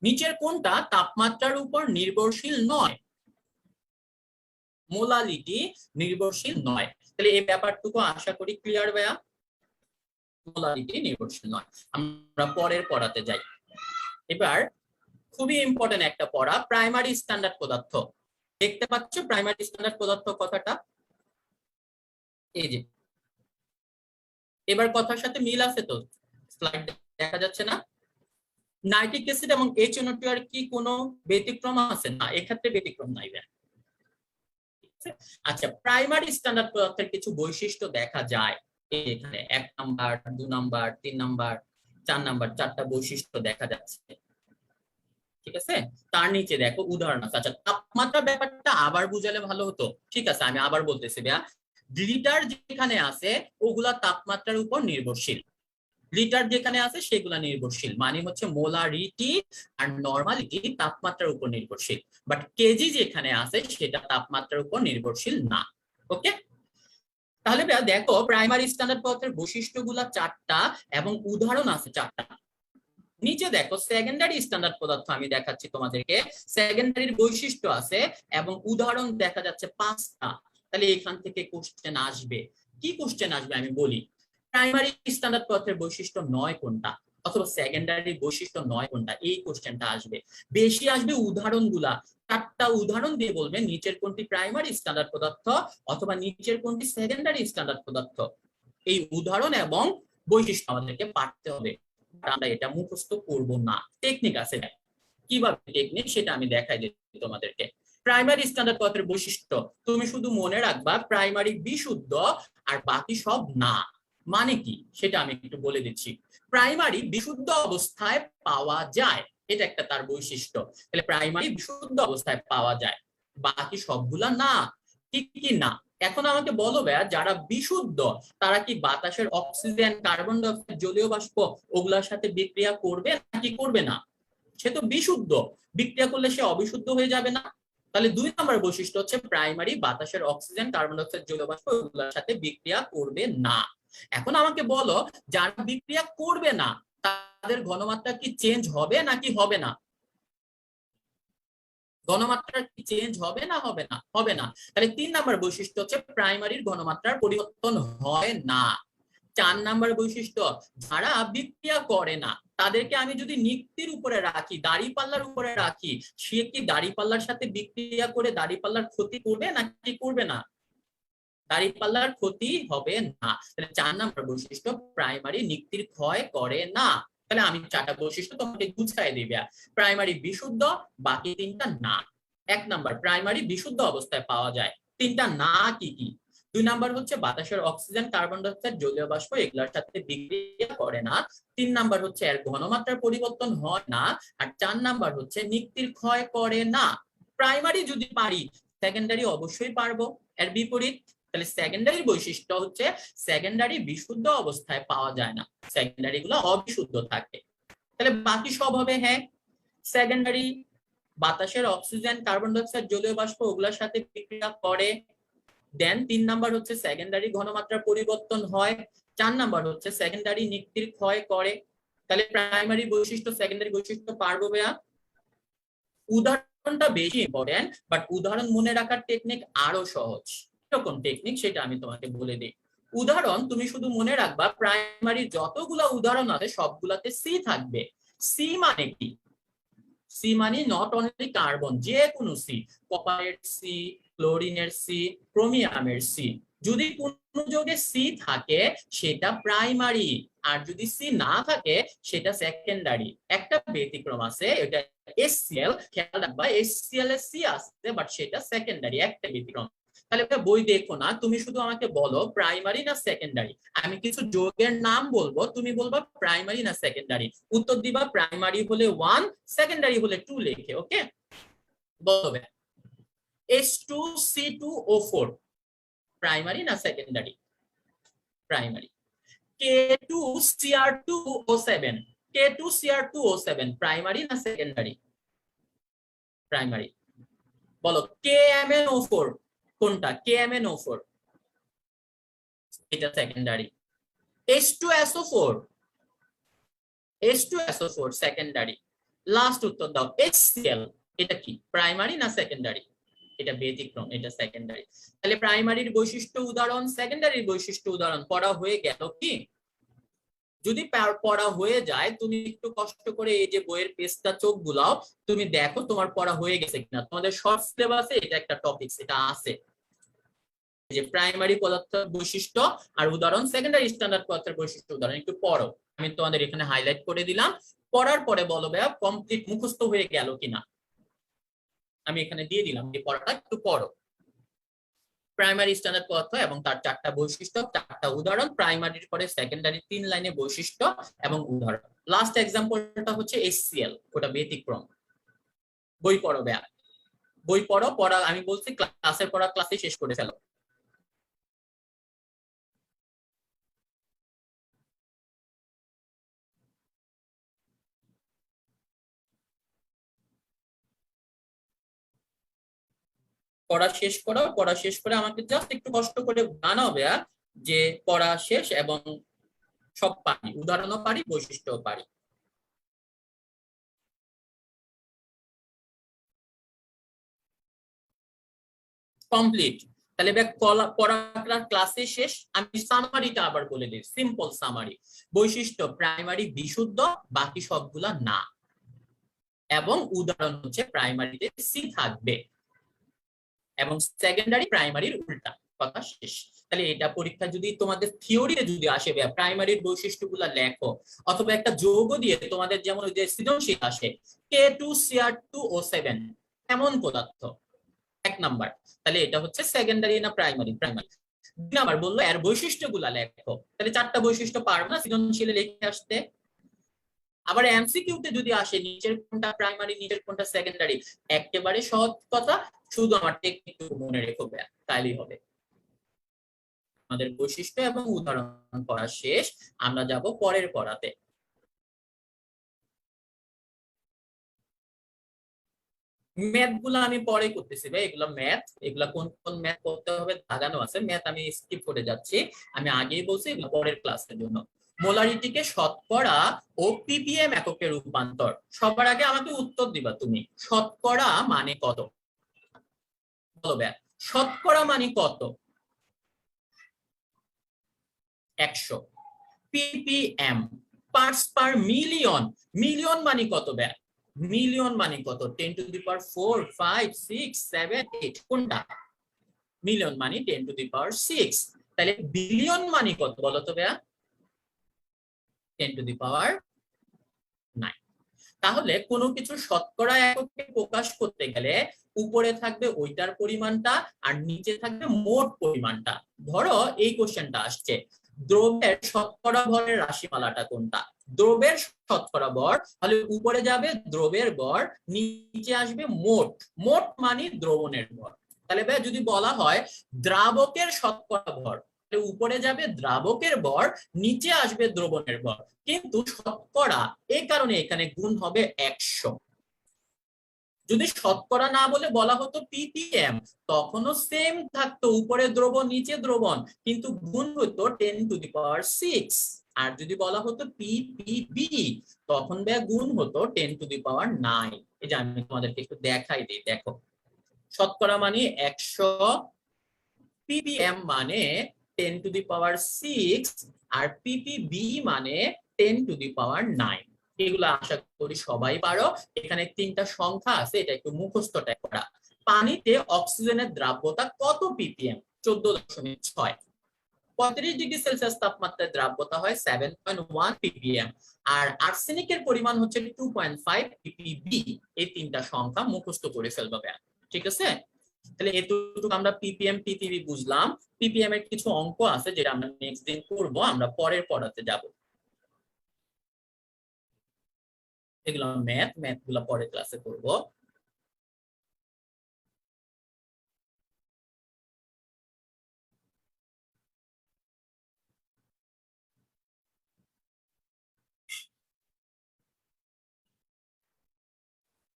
নিচের কোনটা তাপমাত্রার উপর নির্ভরশীল নয়? মোলালিটি নির্ভরশীল নয়। তাহলে এই ব্যাপারটুকু আশা করি ক্লিয়ার ভাইয়া। মোলালিটি নির্ভরশীল নয়। আমরা পরের পড়াতে যাই। এবার খুবই ইম্পর্টেন্ট একটা পড়া, প্রাইমারি স্ট্যান্ডার্ড পদার্থ। দেখতে পাচ্ছ প্রাইমারি স্ট্যান্ডার্ড পদার্থ কথাটা? এই যে, এবার কথার সাথে মিল আছে তো? স্লাইড দেখা যাচ্ছে না? নাইট্রিক অ্যাসিড এবং HNO2 এর কি কোনো ব্যতিক্রম আছে? না, এক্ষেত্রে ব্যতিক্রম নাই। আচ্ছা, প্রাইমারি স্ট্যান্ডার্ড পদার্থের কিছু বৈশিষ্ট্য দেখা যায় এখানে। 1 নাম্বার, 2 নাম্বার, 3 নাম্বার, 4 নাম্বার, 4টা বৈশিষ্ট্য দেখা যাচ্ছে, ঠিক আছে? তার নিচে দেখো উদাহরণ আছে। আচ্ছা, তাপমাত্রা ব্যাপারটা আবার বুঝালে ভালো হতো। ঠিক আছে, আমি আবার বলতেছি ভাইয়া। লিটার যেখানে আছে ওগুলা তাপমাত্রার উপর নির্ভরশীল, লিটার যেখানে আছে সেগুলা নির্ভরশীল, মানে হচ্ছে মোলারিটি আর নরমালিটি তাপমাত্রার উপর নির্ভরশীল। বাট কেজি যেখানে আছে সেটা তাপমাত্রার উপর নির্ভরশীল না। ওকে, তাহলে দেখো প্রাইমারি স্ট্যান্ডার্ড পদার্থের বৈশিষ্ট্যগুলা 4টা এবং উদাহরণ আছে 4টা। নিচে দেখো সেকেন্ডারি স্ট্যান্ডার্ড পদার্থ আমি দেখাচ্ছি তোমাদেরকে। সেকেন্ডারির বৈশিষ্ট্য আছে এবং উদাহরণ দেখা যাচ্ছে 5টা। তাহলে এখান থেকে কোশ্চেন আসবে। কি কোশ্চেন আসবে আমি বলি। প্রাইমারি স্ট্যান্ডার্ড পদার্থের বৈশিষ্ট্য 9 কোনটা, অথবা সেকেন্ডারি বৈশিষ্ট্য 9 কোনটা, এই কোশ্চেনটা আসবে। বেশি আসবে উদাহরণগুলা। 4টা উদাহরণ দিয়ে বলবে নিচের কোনটি প্রাইমারি স্ট্যান্ডার্ড পদার্থ অথবা নিচের কোনটি সেকেন্ডারি স্ট্যান্ডার্ড পদার্থ। এই উদাহরণ এবং বৈশিষ্ট্য আমাদেরকে পাঠতে হবে, আমরা এটা মুখস্থ করব না। টেকনিক আছে, কিভাবে টেকনিক সেটা আমি দেখাই দিচ্ছি তোমাদেরকে। প্রাইমারি স্ট্যান্ডার্ড পদার্থের বৈশিষ্ট্য তুমি শুধু মনে রাখবা, প্রাইমারি বিশুদ্ধ আর বাকি সব না। মানে কি সেটা আমি একটু বলে দিচ্ছি। প্রাইমারি বিশুদ্ধ অবস্থায় পাওয়া যায়, এটা একটা তার বৈশিষ্ট্য। তাহলে প্রাইমারি বিশুদ্ধ অবস্থায় পাওয়া যায়, বাকি সবগুলা না। কি কি না? এখন আমাকে বলো ভাইয়া, যারা বিশুদ্ধ তারা কি বাতাসের অক্সিজেন, কার্বন ডাই অক্সাইড, জলীয় বাষ্প ওগুলোর সাথে বিক্রিয়া করবে নাকি করবে না? সে তো বিশুদ্ধ, বিক্রিয়া করলে সে অবিশুদ্ধ হয়ে যাবে না? তাহলে 2 নম্বর বৈশিষ্ট্য হচ্ছে প্রাইমারি বাতাসের অক্সিজেন, কার্বন ডাই অক্সাইড, জলীয় বাষ্প ওগুলোর সাথে বিক্রিয়া করবে না। এখন আমাকে বলো, যারা বিক্রিয়া করবে না তাদের ঘনমাত্রা কি চেঞ্জ হবে নাকি হবে না? ঘনমাত্রা কি চেঞ্জ হবে না হবে না? হবে না। তাহলে 3 নাম্বার বৈশিষ্ট্য হচ্ছে প্রাইমারির ঘনমাত্রার পরিবর্তন হয় না। 4 নাম্বার বৈশিষ্ট্য, যারা বিক্রিয়া করে না, তাদেরকে আমি যদি নিক্তির উপরে রাখি, দাড়িপাল্লার উপরে রাখি, সে কি দাড়িপাল্লার সাথে বিক্রিয়া করে দাড়িপাল্লার ক্ষতি করবে নাকি করবে না? দাড়িপাল্লার ক্ষতি হবে না। তাহলে 4 নাম্বার বৈশিষ্ট্য, প্রাইমারি নিক্তির ক্ষয় করে না। তাহলে আমি 4টা বৈশিষ্ট্য তোমাকে গুছাই দিবে। প্রাইমারি বিশুদ্ধ, বাকি 3টা না। 1 নাম্বার প্রাইমারি বিশুদ্ধ অবস্থায় পাওয়া যায়। 3টা না কি কি? 2 নাম্বার হচ্ছে বাতাসের অক্সিজেন, কার্বন ডাই অক্সাইড, জলীয় বাষ্প এগুলোর সাথে বিক্রিয়া করে না। 3 নাম্বার হচ্ছে এর ঘনমাত্রার পরিবর্তন হয় না। আর 4 নাম্বার হচ্ছে নিক্তির ক্ষয় করে না। প্রাইমারি যদি পারি, সেকেন্ডারি অবশ্যই পারবো। এর বিপরীত, তাহলে সেকেন্ডারি বৈশিষ্ট্য হচ্ছে সেকেন্ডারি বিশুদ্ধ অবস্থায় পাওয়া যায় না, সেকেন্ডারি গুলো অবিশুদ্ধ থাকে। তাহলে বাকি সব হবে হ্যাঁ। সেকেন্ডারি বাতাসের অক্সিজেন, কার্বন ডাই অক্সাইড, জলীয় বাষ্প ওগুলোর সাথে বিক্রিয়া করে। দেন 3 নাম্বার হচ্ছে সেকেন্ডারি ঘনমাত্রার পরিবর্তন হয়। 4 নাম্বার হচ্ছে সেকেন্ডারি নিক্তির ক্ষয় করে। তাহলে প্রাইমারি বৈশিষ্ট্য সেকেন্ডারি বৈশিষ্ট্য পারবো ভাইয়া। উদাহরণটা বেশি ইম্পর্টেন্ট, বাট উদাহরণ মনে রাখার টেকনিক আরো সহজ। এরকম টেকনিক সেটা আমি তোমাকে বলে দিই। উদাহরণ তুমি শুধু মনে রাখবা, প্রাইমারি যতগুলো উদাহরণ আছে সবগুলাতে সি থাকবে। সি মানে কি? সি মানে নট অনলি কার্বন, যে কোনো সি, কপারের সি, ক্লোরিনের সি, ক্রোমিয়ামের সি। যদি কোনো যোগে সি থাকে সেটা প্রাইমারি, আর যদি সি না থাকে সেটা সেকেন্ডারি। একটা ব্যতিক্রম আছে, এটা HCl, খেয়াল রাখবা HCl এর সি আছে বাট সেটা সেকেন্ডারি, একটা ব্যতিক্রম। তাহলে বই দেখো না, তুমি শুধু আমাকে বলো প্রাইমারি না সেকেন্ডারি। আমি কিছু যৌগের নাম বলবো, তুমি বলবা প্রাইমারি না সেকেন্ডারি। উত্তর দিবা প্রাইমারি হলে 1, সেকেন্ডারি হলে 2 লেখে। ওকে, বলবে H2C2O4 প্রাইমারি না secondary? Primary. K2Cr2O7, K2Cr2O7 primary না সেকেন্ডারি? প্রাইমারি। বলো KMnO4 কোনটা? KMnO4 এটা secondary. H2SO4, H2SO4 secondary. Last উত্তর দাও, HCl এটা কি প্রাইমারি না সেকেন্ডারি? এটা ব্যতিক্রম, এটা সেকেন্ডারি। তাহলে প্রাইমারির বৈশিষ্ট্য উদাহরণ, সেকেন্ডারির বৈশিষ্ট্য উদাহরণ পড়া হয়ে গেল কি? যদি পড়া হয়ে যায় তুমি একটু কষ্ট করে এই যে বইয়ের পেজটা চোখ বুলাও, তুমি দেখো তোমার পড়া হয়ে গেছে কিনা। তোমাদের শর্ট সিলেবাসে এটা একটা টপিক, এটা আছে যে প্রাইমারি পদার্থের বৈশিষ্ট্য আর উদাহরণ, সেকেন্ডারি স্ট্যান্ডার্ড পদার্থের বৈশিষ্ট্য উদাহরণ। একটু পড়ো, আমি তোমাদের এখানে হাইলাইট করে দিলাম। পড়ার পরে বলো ভাইয়া কমপ্লিট মুখস্থ হয়ে গেল কিনা। আমি এখানে দিয়ে দিলাম যে পড়াটা একটু পড়ো। প্রাইমারি স্ট্যান্ডার্ড পদার্থ এবং তার 4টা বৈশিষ্ট্য, 4টা উদাহরণ। প্রাইমারির পরে সেকেন্ডারি 3 লাইনে বৈশিষ্ট্য এবং উদাহরণ। লাস্ট এক্সাম্পলটা হচ্ছে HCl, ওটা ব্যতিক্রম। বই পড়ো ভাইয়া, বই পড়ো। পড়া আমি বলছি ক্লাসের পড়া ক্লাসে শেষ করে ফেলো। পড়া শেষ করো, পড়া শেষ করে আমাকে জাস্ট একটু কষ্ট করে জানাবে যে পড়া শেষ এবং সব পারি, উদাহরণও পারি, বৈশিষ্ট্যও পারি। কমপ্লিট। তাহলে পড়া ক্লাসে শেষ। আমি সামারিটা আবার বলে দিই, সিম্পল সামারি। বৈশিষ্ট্য প্রাইমারি বিশুদ্ধ, বাকি সবগুলা না। এবং উদাহরণ হচ্ছে প্রাইমারিতে সি থাকবে এবং সেকেন্ডারি প্রাইমারির উল্টা। কথা শেষ। তাহলে এটা পরীক্ষা যদি তোমাদের থিওরিতে যদি আসে প্রাইমারির বৈশিষ্ট্যগুলো লেখো, অথবা একটা যৌগ দিয়ে তোমাদের যেমন ওই যে সৃজনশীল আসে K2Cr2O7 এমন পদার্থ, 1 নাম্বার। তাহলে এটা হচ্ছে সেকেন্ডারি না প্রাইমারি? প্রাইমারি। 2 নাম্বার বললো এর বৈশিষ্ট্যগুলা লেখো, তাহলে 4টা বৈশিষ্ট্য পারবে না সৃজনশীলে লিখে আসতে। আবার এমসিকিউতে যদি আসে নিচের কোনটা প্রাইমারি নিচের কোনটা সেকেন্ডারি, একেবারে সহজ কথা, শুধু আমার টেকনিক মনে রেখো, তাইলেই হবে। আমাদের বৈশিষ্ট্য এবং উদাহরণ পড়া শেষ, আমরা যাব পরের পড়াতে। ম্যাথ গুলো আমি পরে করতেছি ভাই, এগুলো ম্যাথ, এগুলা কোন কোন ম্যাথ করতে হবে দাগানো আছে, ম্যাথ আমি স্কিপ করে যাচ্ছি। আমি আগেই বলছি এগুলো পরের ক্লাসের জন্য। মোলারিটিকে শতকরা ও ppm এককে রূপান্তর। সবার আগে আমাকে উত্তর দিবা তুমি, শতকরা মানে কত? বলো ভাই, শতকরা মানে কত? 100। ppm parts per million. Million মানে কত ব্যা? মিলিয়ন মানে কত? 10 টু দি পাওয়ার 4 5 6 7 8 কোনটা? মিলিয়ন মানে 10 টু দি পাওয়ার 6। তাহলে বিলিয়ন মানে কত বলো তো ব্যা? 10 টু দি পাওয়ার 9। তাহলে কোনো কিছু শতকরা এককে প্রকাশ করতে গেলে উপরে থাকবে ওইটার পরিমাণটা আর নিচে থাকবে মোট পরিমাণটা। ধরো এই কোশ্চেনটা আসছে, দ্রব্যের শতকরা ভরের রাশিমালাটা কোনটা? দ্রব্যের শতকরা ভর, তাহলে উপরে যাবে দ্রব্যের ভর, নিচে আসবে মোট। মোট মানে দ্রবণের ভর। তাহলে ভাই যদি বলা হয় দ্রাবকের শতকরা ভর, উপরে যাবে দ্রাবকের ভর, নিচে আসবে দ্রবণের ভর, কিন্তু শতকরা এই কারণে এখানে গুণ হবে 100। যদি শতকরা না বলে বলা হতো ppm, তখনও সেম থাকতো, উপরে দ্রবণ নিচে দ্রবণ, কিন্তু গুণ হতো 10 টু দি পাওয়ার 6। আর যদি বলা হতো ppb, তখন গুণ হতো 10 টু দি পাওয়ার 9। এই যে আমি তোমাদেরকে একটু দেখাই দিই, দেখো শতকরা মানে 100, ppm মানে 10 to the power 6, R ppb মানে 10 টু দি পাওয়ার 9। এগুলো আশা করি সবাই পারো। এখানে তিনটা সংখ্যা আছে, এটা একটু মুখস্থটা করা। পানিতে অক্সিজেনের দ্রাব্যতা কত ppm? 14.6। 35 ডিগ্রি সেলসিয়াস তাপমাত্রায় দ্রাব্যতা হয় 7.1 ppm, আর আর্সেনিকের পরিমাণ হচ্ছে 2.5 ppb। এই তিনটা সংখ্যা মুখস্থ করে ফেলবে, ঠিক আছে? তাহলে এতটুকু আমরা ppm ppb বুঝলাম। ppm এর কিছু অঙ্ক আছে যেটা আমরা নেক্সট দিন করব, আমরা পরের পড়াতে যাব। এগুলো ম্যাথ গুলো পরের ক্লাসে করব।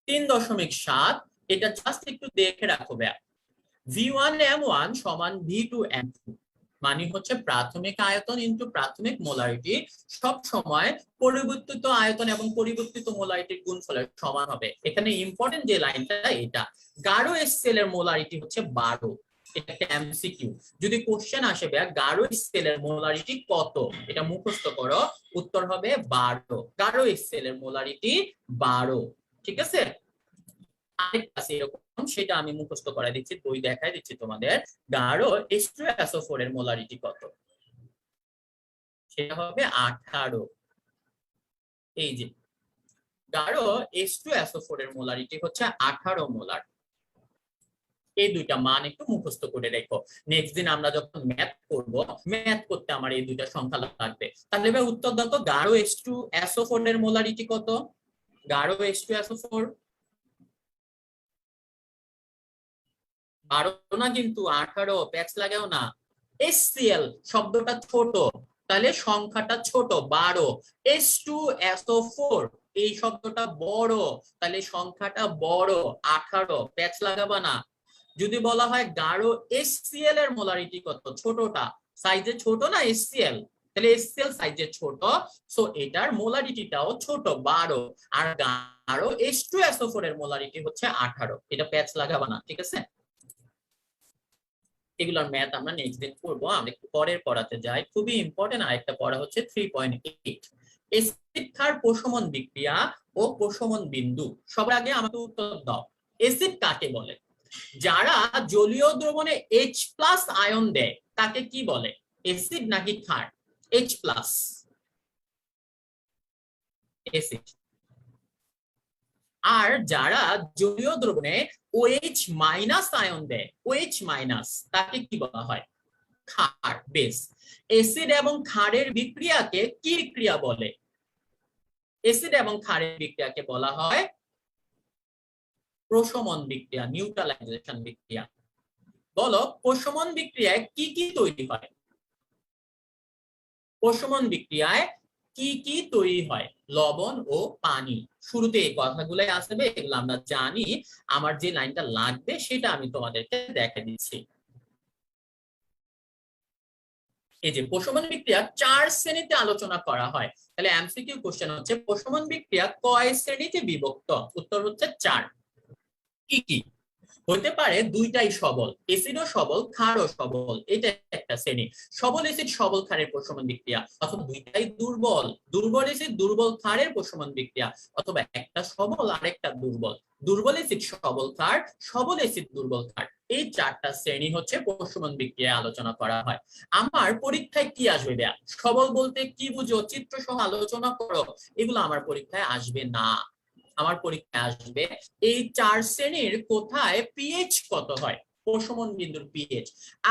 তিন 3.7, এটা জাস্ট একটু দেখে রাখো ভাইয়া। V1M1 সমান V2M2, মানে হচ্ছে প্রাথমিক আয়তন ইনটু প্রাথমিক মোলারিটি সব সময় পরিবর্তিত আয়তন এবং পরিবর্তিত মোলারিটির গুণফলের সমান হবে। এখানে ইম্পর্টেন্ট যে লাইনটা, এটা গাঢ় HCl এর মোলারিটি হচ্ছে 12। এটা একটা এমসিকিউ। যদি কোশ্চেন আসে ভাইয়া গাঢ় HCl এর মোলারিটি কত, এটা মুখস্থ করো, উত্তর হবে 12। গাঢ় HCl এর মোলারিটি 12, ঠিক আছে? আরেকটা আছে এরকম, সেটা আমি মুখস্থ করে দিচ্ছি, বই দেখাই দিচ্ছি তোমাদের। গাঢ় H2SO4 এর মোলারিটি কত? সেটা হবে 18। এই যে গাঢ় H2SO4 এর মোলারিটি হচ্ছে 18 মোলার। এই দুইটা মান একটু মুখস্থ করে রেখো, নেক্সট দিন আমরা যখন ম্যাথ করব, ম্যাথ করতে আমার এই দুইটা সংখ্যা লাগবে। তাহলে এবার উত্তর দাও তো, গাঢ় H2SO4 এর মোলারিটি কত? গাঢ় H2SO4 12 না, কিন্তু 18, প্যাচ লাগাও না। HCl শব্দটা ছোট, তাহলে সংখ্যাটা ছোট 12। H2SO4 এই শব্দটা বড়, তাহলে সংখ্যাটা বড় 18, প্যাচ লাগাবা না। যদি বলা হয় গাঢ় HCl এর মোলারিটি কত, ছোটটা সাইজে ছোট না HCl, তাহলে HCl সাইজে ছোট, সো এটার মোলারিটিটাও ছোট 12। আর গাঢ় H2SO4 এর মোলারিটি হচ্ছে 18, এটা প্যাচ লাগাবা না, ঠিক আছে? এগুলোর ম্যাথ আমরা নেক্সট দিন করবো। আমরা একটু পরের পড়াতে যাই, খুবই ইম্পর্টেন্ট আরেকটা পড়া হচ্ছে 3.8, এসিড ক্ষার প্রশমন বিক্রিয়া ও প্রশমন বিন্দু। সবার আগে আমাকে উত্তর দাও, এসিড কাকে বলে? যারা জলীয় দ্রবণে H+ আয়ন দেয় তাকে কি বলে, এসিড নাকি ক্ষার? H+, acid. আর যারা জলীয় দ্রবণে OH- আয়ন দেয়, OH- তাকে কি বলা হয়? ক্ষার, বেস। এসিড এবং ক্ষারের বিক্রিয়াকে কি ক্রিয়া বলে? এসিড এবং ক্ষারের বিক্রিয়াকে বলা হয় প্রশমন বিক্রিয়া, নিউট্রালাইজেশন বিক্রিয়া। বলো প্রশমন বিক্রিয়ায় কি কি তৈরি হয়? প্রশমন বিক্রিয়ায় কি কি তৈরি হয়? লবণ ও পানি। শুরুতে এই কথাগুলাই আসবে, এগুলো আমরা জানি। আমার যে লাইনটা লাগবে সেটা আমি তোমাদেরকে দেখে দিচ্ছি। এই যে প্রশমন বিক্রিয়া 4 শ্রেণীতে আলোচনা করা হয়, তাহলে এমসিকিউ কোশ্চেন হচ্ছে প্রশমন বিক্রিয়া কয় শ্রেণীতে বিভক্ত? উত্তর হচ্ছে 4। কি কি? হতে পারে দুইটাই সবল, এসিডও সবল ক্ষারও সবল, এটা একটা শ্রেণী। সবল এসিড সবল ক্ষারের প্রশমন বিক্রিয়া, অথবা দুইটাই দুর্বল, দুর্বল এসিড দুর্বল ক্ষারের প্রশমন বিক্রিয়া, অথবা একটা সবল আরেকটা দুর্বল, দুর্বল এসিড সবল ক্ষার, সবল এসিড দুর্বল ক্ষার। এই চারটা শ্রেণী হচ্ছে প্রশমন বিক্রিয়া আলোচনা করা হয়। আমার পরীক্ষায় কি আসবে দেয়া? সবল বলতে কি বুঝো, চিত্র সহ আলোচনা করো, এগুলো আমার পরীক্ষায় আসবে না। আমার পরীক্ষায় আসবে এই চার শ্রেণীর কোথায় পিএইচ কত হয়, প্রশমন বিন্দুর পিএইচ,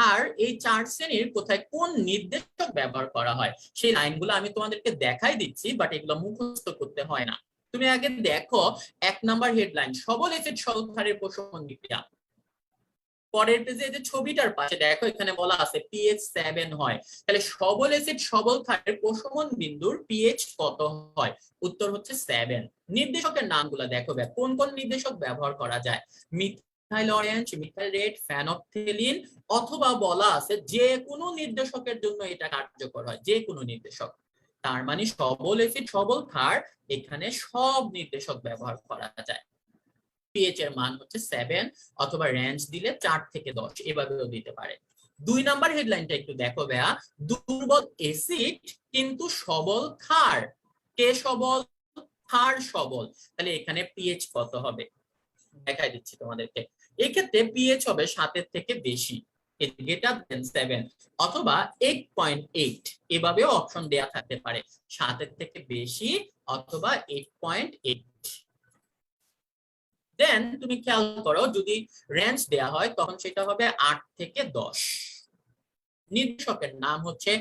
আর এই চার শ্রেণীর কোথায় কোন নির্দেশক ব্যবহার করা হয় সেই লাইনগুলো আমি তোমাদেরকে দেখাই দিচ্ছি, বাট এগুলো মুখস্থ করতে হয় না। তুমি আগে দেখো 1 নাম্বার হেডলাইন, সবল এসিড সবল ক্ষারের প্রশমন বিক্রিয়া। পরের পেজে যে ছবিটার পাশে দেখো এখানে বলা আছে পিএইচ 7 হয়, তাহলে সবল এসিড সবল ক্ষারের প্রশমন বিন্দুর পিএইচ কত হয়? উত্তর হচ্ছে 7। নির্দেশকের নামগুলো দেখো, কোন কোন নির্দেশক ব্যবহার করা যায়? Methyl orange, methyl red, phenolphthalein, অথবা বলা আছে যে কোনো নির্দেশকের জন্য এটা কার্যকর হয়, যে কোনো নির্দেশক। তার মানে সবল এসিড সবল ক্ষার, এখানে সব নির্দেশক ব্যবহার করা যায়। পিএইচ এর মান হচ্ছে 7, অথবা রেঞ্জ দিলে 4 থেকে 10 এভাবেও দিতে পারে। 2 নাম্বার হেডলাইনটা একটু দেখো ভাইয়া, দুর্বল এসিড কিন্তু সবল ক্ষার, কে সবল? ক্ষার সবল, তাহলে এখানে পিএইচ কত হবে দেখাই দিচ্ছি তোমাদেরকে। এই ক্ষেত্রে পিএইচ হবে 7 থেকে বেশি, গ্রেটার দেন 7, অথবা 8.8, এভাবেও অপশন দেয়া থাকতে পারে, 7 থেকে বেশি অথবা 8.8। দেন তুমি খেয়াল করো, যদি রেঞ্জ দেয়া হয় তখন সেটা হবে 8 থেকে 10। নির্দেশকের নাম হচ্ছে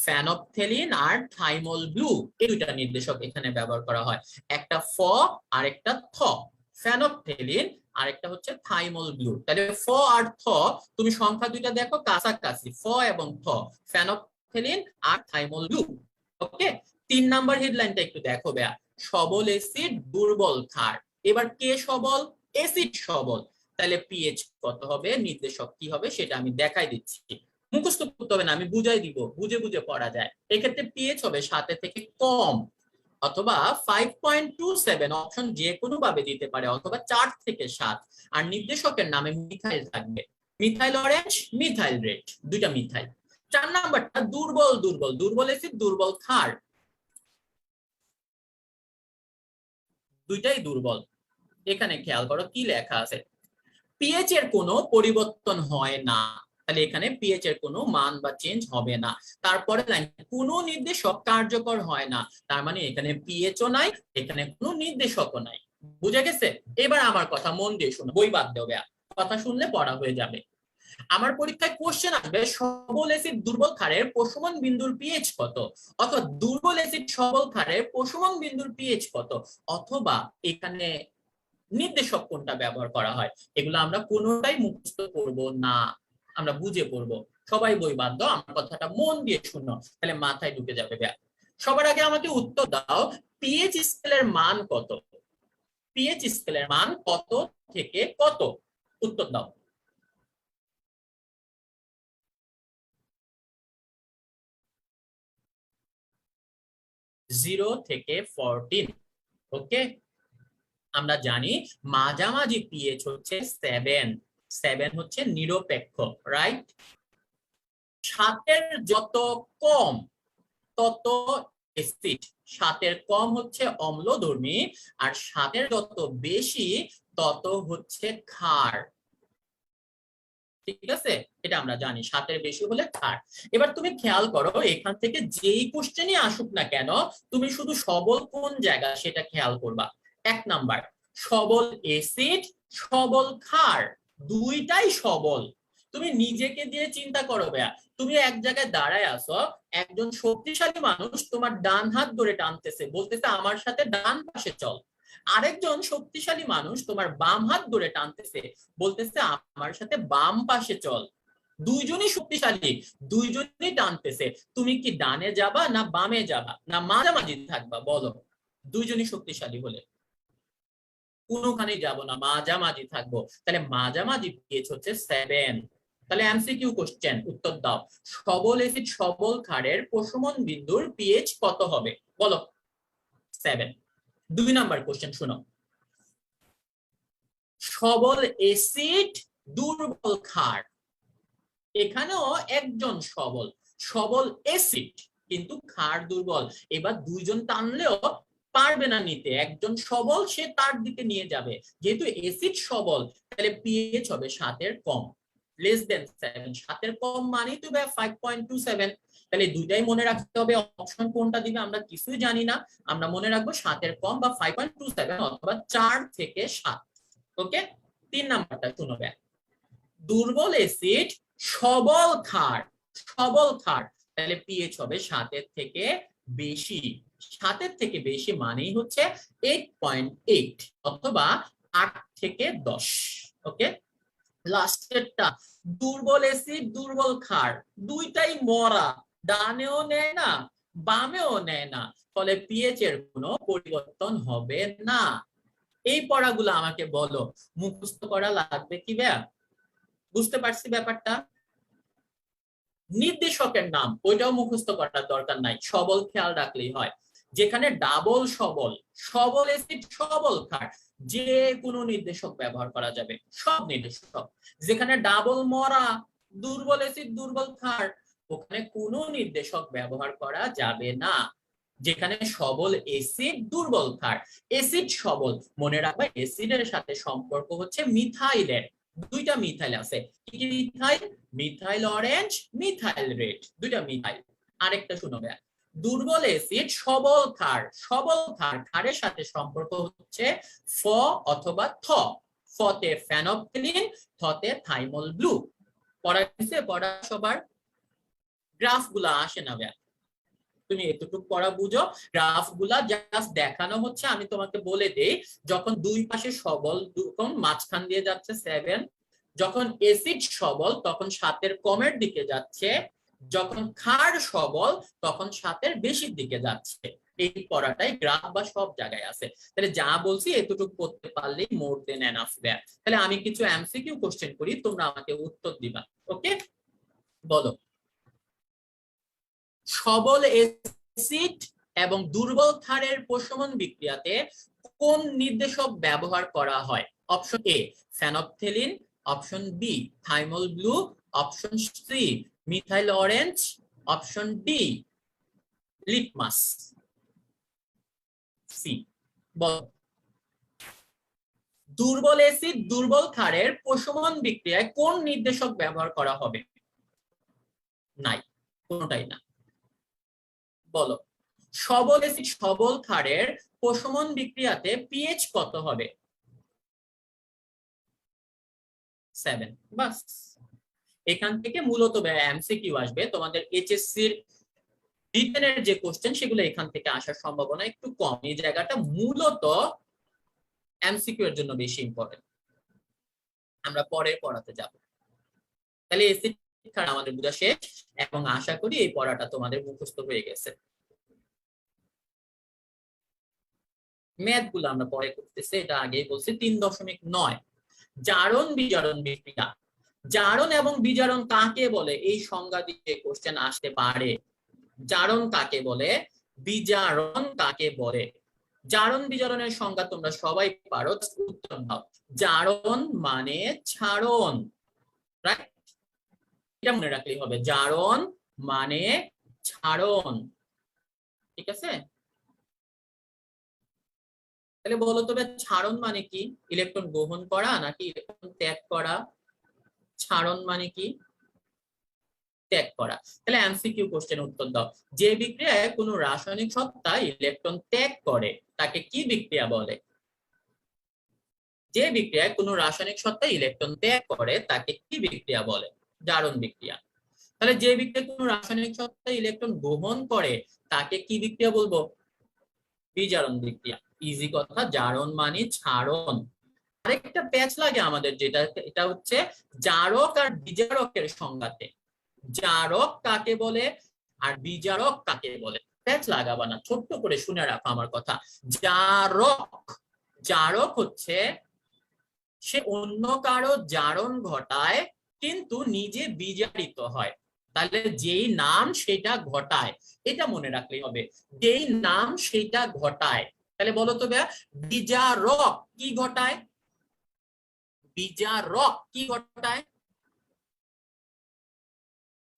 ফেনফথেলিন আর থাইমল ব্লু, এই দুইটা নির্দেশক এখানে ব্যবহার করা হয়, একটা ফ আর একটা থ। ফেনফথেলিন আর একটা হচ্ছে থাইমল ব্লু, তাহলে ফ আর থ তুমি সংখ্যা দুইটা দেখো কাছাকাছি, ফ এবং থ, ফেনফথেলিন আর থাইমল ব্লু। ওকে, 3 নাম্বার হেডলাইনটা একটু দেখো ভাইয়া, সবল এসিড দুর্বল ক্ষার। এবার কে সবল? এসিড সবল, তাহলে পিএইচ কত হবে, নির্দেশক কি হবে সেটা আমি দেখাই দিচ্ছি। মুখস্থ করতে হবে না, আমি বুঝাই দিব, বুঝে বুঝে পড়া যায়। এক্ষেত্রে পিএইচ হবে 7 থেকে কম, অথবা 5.27, অপশন যে কোনো ভাবে দিতে পারে, অথবা 4 থেকে 7। আর নির্দেশকের নামে মিথাইল থাকবে, মিথাইল অরেঞ্জ, মিথাইল রেড, দুইটা মিথাইল। 4 নাম্বারটা দুর্বল, দুর্বল, দুর্বল এসিড দুর্বল ক্ষার, দুইটাই দুর্বল। এখানে খেয়াল করো কি লেখা আছে, পিএইচ এর কোনো পরিবর্তন হয় না, তাহলে এখানে পিএইচ এর কোনো মান বা চেঞ্জ হবে না। তারপরে লাইন, কোনো নির্দেশক কার্যকর হয় না, তার মানে এখানে পিএইচও নাই, এখানে কোনো নির্দেশকও নাই। বুঝে গেছে? এবার আমার কথা মন দিয়ে শোনো, বই বাদ দেবে, কথা শুনলে পড়া হয়ে যাবে। আমার পরীক্ষায় কোশ্চেন আসবে সবল এসিড দুর্বল ক্ষারের প্রশমন বিন্দুর পিএইচ কত, অথবা দুর্বল এসিড সবল ক্ষারের প্রশমন বিন্দুর পিএইচ কত, অথবা এখানে নির্দেশক কোনটা ব্যবহার করা হয়। এগুলো আমরা কোনোটাই মুখস্থ করব না, আমরা বুঝে পড়বো। সবাই বই বাধ্য, আমার কথাটা মন দিয়ে শুনো, তাহলে মাথায় ঢুকে যাবে। সবার আগে আমাকে উত্তর দাও, পিএইচ স্কেলের মান কত? পিএইচ স্কেলের মান কত থেকে কত? উত্তর দাও। 0 থেকে 14। ওকে, আমরা জানি মাঝামাঝি পিএইচ হচ্ছে 7, 7 হচ্ছে নিরপেক্ষ, রাইট? 7-এর যত কম তত অ্যাসিড, 7-এর কম হচ্ছে অম্লধর্মী, আর 7-এর যত বেশি তত হচ্ছে ক্ষার। ঠিক আছে, এটা আমরা জানি, 7-এর বেশি হলে ক্ষার। এবার তুমি খেয়াল করো, এখান থেকে যেই কোশ্চেনই আসুক না কেন, তুমি শুধু সবল কোন জায়গা সেটা খেয়াল করবা। 1 নাম্বার, সবল এসিড সবল ক্ষার, দুইটাই সবল। তুমি নিজেকে দিয়ে চিন্তা করো ভাইয়া, তুমি এক জায়গায় দাঁড়ায় আছো, একজন শক্তিশালী মানুষ তোমার ডান হাত ধরে টানতেছে, বলতেছে আমার সাথে ডান পাশে চল। আরেকজন শক্তিশালী মানুষ তোমার বাম হাত ধরে টানতেছে, বলতেছে আমার সাথে বাম পাশে চল। দুইজনই শক্তিশালী, দুইজনই টানতেছে, তুমি কি ডানে যাবা না বামে যাবা না মাঝামাঝি থাকবা বলো? দুইজনই শক্তিশালী হলে কোনোখানে যাব না, মাঝামাঝি থাকবো, তাহলে মাঝামাঝি পিএইচ হচ্ছে 7। তাহলে এমসিকিউ কোশ্চেন, উত্তর দাও, সবল এসিড সবল ক্ষারের প্রশমন বিন্দুর পিএইচ কত হবে বলো? 7। 2 নাম্বার কোশ্চেন শুনো, সবল এসিড দুর্বল ক্ষার, এখানেও একজন সবল, সবল এসিড কিন্তু ক্ষার দুর্বল। এবার দুইজন টানলেও পারবে না নিতে, একজন সবল সে তার দিকে নিয়ে যাবে। যেহেতু এসিড সবল তাহলে পিএইচ হবে 7-এর কম, লেস দেন 7। 7-এর কম মানেই তো 5.27। তাহলে দুইটাই মনে রাখতে হবে। অপশন কোনটা দিবে আমরা কিছুই জানি না, আমরা মনে রাখবো 7-এর কম বা 5.27 অথবা 4 থেকে 7। ওকে, 3 নাম্বারটা শুনো। দুর্বল অ্যাসিড সবল ক্ষার, সবল ক্ষার তাহলে পিএইচ হবে 7-এর থেকে বেশি। 7-এর থেকে বেশি মানেই হচ্ছে 8.8 অথবা 8 থেকে 10। ওকে, লাস্টেরটা দুর্বল অ্যাসিড দুর্বল ক্ষার, দুইটাই মরা, ডানেও নেয় না বামেও নেয় না, ফলে পিএইচ এর কোনো পরিবর্তন হবে না। এই পড়াগুলো আমাকে বলো মুখস্থ করা লাগবে কি ভাইয়া? বুঝতে পারছি ব্যাপারটা? নির্দেশকের নাম ওইটাও মুখস্থ করার দরকার নাই, সবল খেয়াল রাখলেই হয়। যেখানে ডাবল সবল, সবল এসিড সবল ক্ষার, যে কোনো নির্দেশক ব্যবহার করা যাবে, সব নির্দেশক। যেখানে ডাবল মরা, দুর্বল এসিড দুর্বল ক্ষার, ওখানে কোনো নির্দেশক ব্যবহার করা যাবে না। যেখানে সবল এসিড দুর্বল ক্ষার, এসিড সবল, মনে রাখবা এসিডের সাথে সম্পর্ক হচ্ছে মিথাইলের। দুইটা মিথাইল আছে, কি কি methyl? Methyl orange, methyl red, দুইটা মিথাইল। আরেকটা শুনো ভাইয়া, দুর্বল এসিড সবল ক্ষার, সবল ক্ষার, ক্ষারের সাথে সম্পর্ক হচ্ছে ফ অথবা থ। ফতে ফেনফথেলিন, থতে থাইমল ব্লু। পড়া গেছে? পড়া সবার? গ্রাফ গুলা আসে না ভাইয়া, তুমি এতটুকু পড়া বুঝো। গ্রাফ গুলা জাস্ট দেখানো হচ্ছে। আমি তোমাকে বলে দেই, যখন দুই পাশে সবল তখন মাঝখান দিয়ে যাচ্ছে 7, যখন এসিড সবল তখন 7-এর কমের দিকে যাচ্ছে, যখন ক্ষার সবল তখন 7-এর বেশির দিকে যাচ্ছে। এই পড়াটাই গ্রাফ বা সব জায়গায় আছে। তাহলে যা বলছি এতটুকু করতে পারলেই মোর দেন এনাফ। তাহলে আমি কিছু এমসিকিউ কোশ্চেন করি, তোমরা আমাকে উত্তর দিবা। ওকে, বলো সবল এসিড এবং দুর্বল ক্ষারের প্রশমন বিক্রিয়াতে কোন নির্দেশক ব্যবহার করা হয়? Option A phenolphthalein, option B thymol blue, option C methyl orange, option D litmus. C, বল। দুর্বল এসিড দুর্বল ক্ষারের প্রশমন বিক্রিয়ায় কোন নির্দেশক ব্যবহার করা হবে? নাই, কোনটাই না। বলো, সবল এসিড সবল ক্ষারের প্রশমন বিক্রিয়াতে পিএইচ কত হবে? 7। বাস, এখান থেকে মূলত এমসিকিউ আসবে তোমাদের এইচএসসির রিটেনের যে কোশ্চেন, সেগুলো এখান থেকে আসার সম্ভাবনা একটু কম। এই জায়গাটা মূলত এমসিকিউ এর জন্য বেশি ইম্পর্টেন্ট। আমরা পরে পড়াতে যাব। তাহলে এসিড ক্ষার আমাদের বোঝা শেষ এবং আশা করি এই পড়াটা তোমাদের মুখস্থ হয়ে গেছে। ম্যাথ গুলো আমরা পরে করতেছি, এটা আগেই বলছি। 3.9 জারণ বিজারণ বিক্রিয়া। জারণ এবং বিজারণ কাকে বলে? এই সংজ্ঞা দিয়ে কোশ্চেন আসতে পারে। জারণ কাকে বলে, বিজারণ কাকে বলে? জারণ বিজারণের সংজ্ঞা তোমরা সবাই পারো, উত্তর দাও। জারণ মানে ছাড়ন, রাইট? এটা মনে রাখলেই হবে, জারণ মানে ছাড়ন। ঠিক আছে, তাহলে বলো তবে ছাড়ন মানে কি? ইলেকট্রন গ্রহণ করা নাকি ইলেকট্রন ত্যাগ করা? ছাড়ন মানে কি? ত্যাগ করা। তাহলে এমসিকিউ কোশ্চেন উত্তর দাও। যে বিক্রিয়ায় কোনো রাসায়নিক সত্তা ইলেকট্রন ত্যাগ করে তাকে কি বিক্রিয়া বলে? যে বিক্রিয়ায় কোনো রাসায়নিক সত্তা ইলেকট্রন ত্যাগ করে তাকে কি বিক্রিয়া বলে? জারণ বিক্রিয়া। তাহলে যে বিক্রিয়ায় কোনো রাসায়নিক সত্তা ইলেকট্রন গ্রহণ করে তাকে কি বিক্রিয়া বলবো? বিজারণ বিক্রিয়া। ইজি কথা, জারণ মানে ছাড়ন। আরেকটা প্যাচ লাগে আমাদের, যেটা এটা হচ্ছে জারক আর বিজারকের সংজ্ঞাতে। জারক কাকে বলে আর বিজারক কাকে বলে? প্যাচ লাগাবা না, ছোট্ট করে শুনে রাখো আমার কথা। জারক, জারক হচ্ছে সে অন্য কারো জারণ ঘটায় কিন্তু নিজে বিজারিত হয়। তাহলে যেই নাম সেটা ঘটায়, এটা মনে রাখলেই হবে, যেই নাম সেটা ঘটায়। তাহলে বলো তো বিজারক কি ঘটায়? বিজারক কি ঘটায়?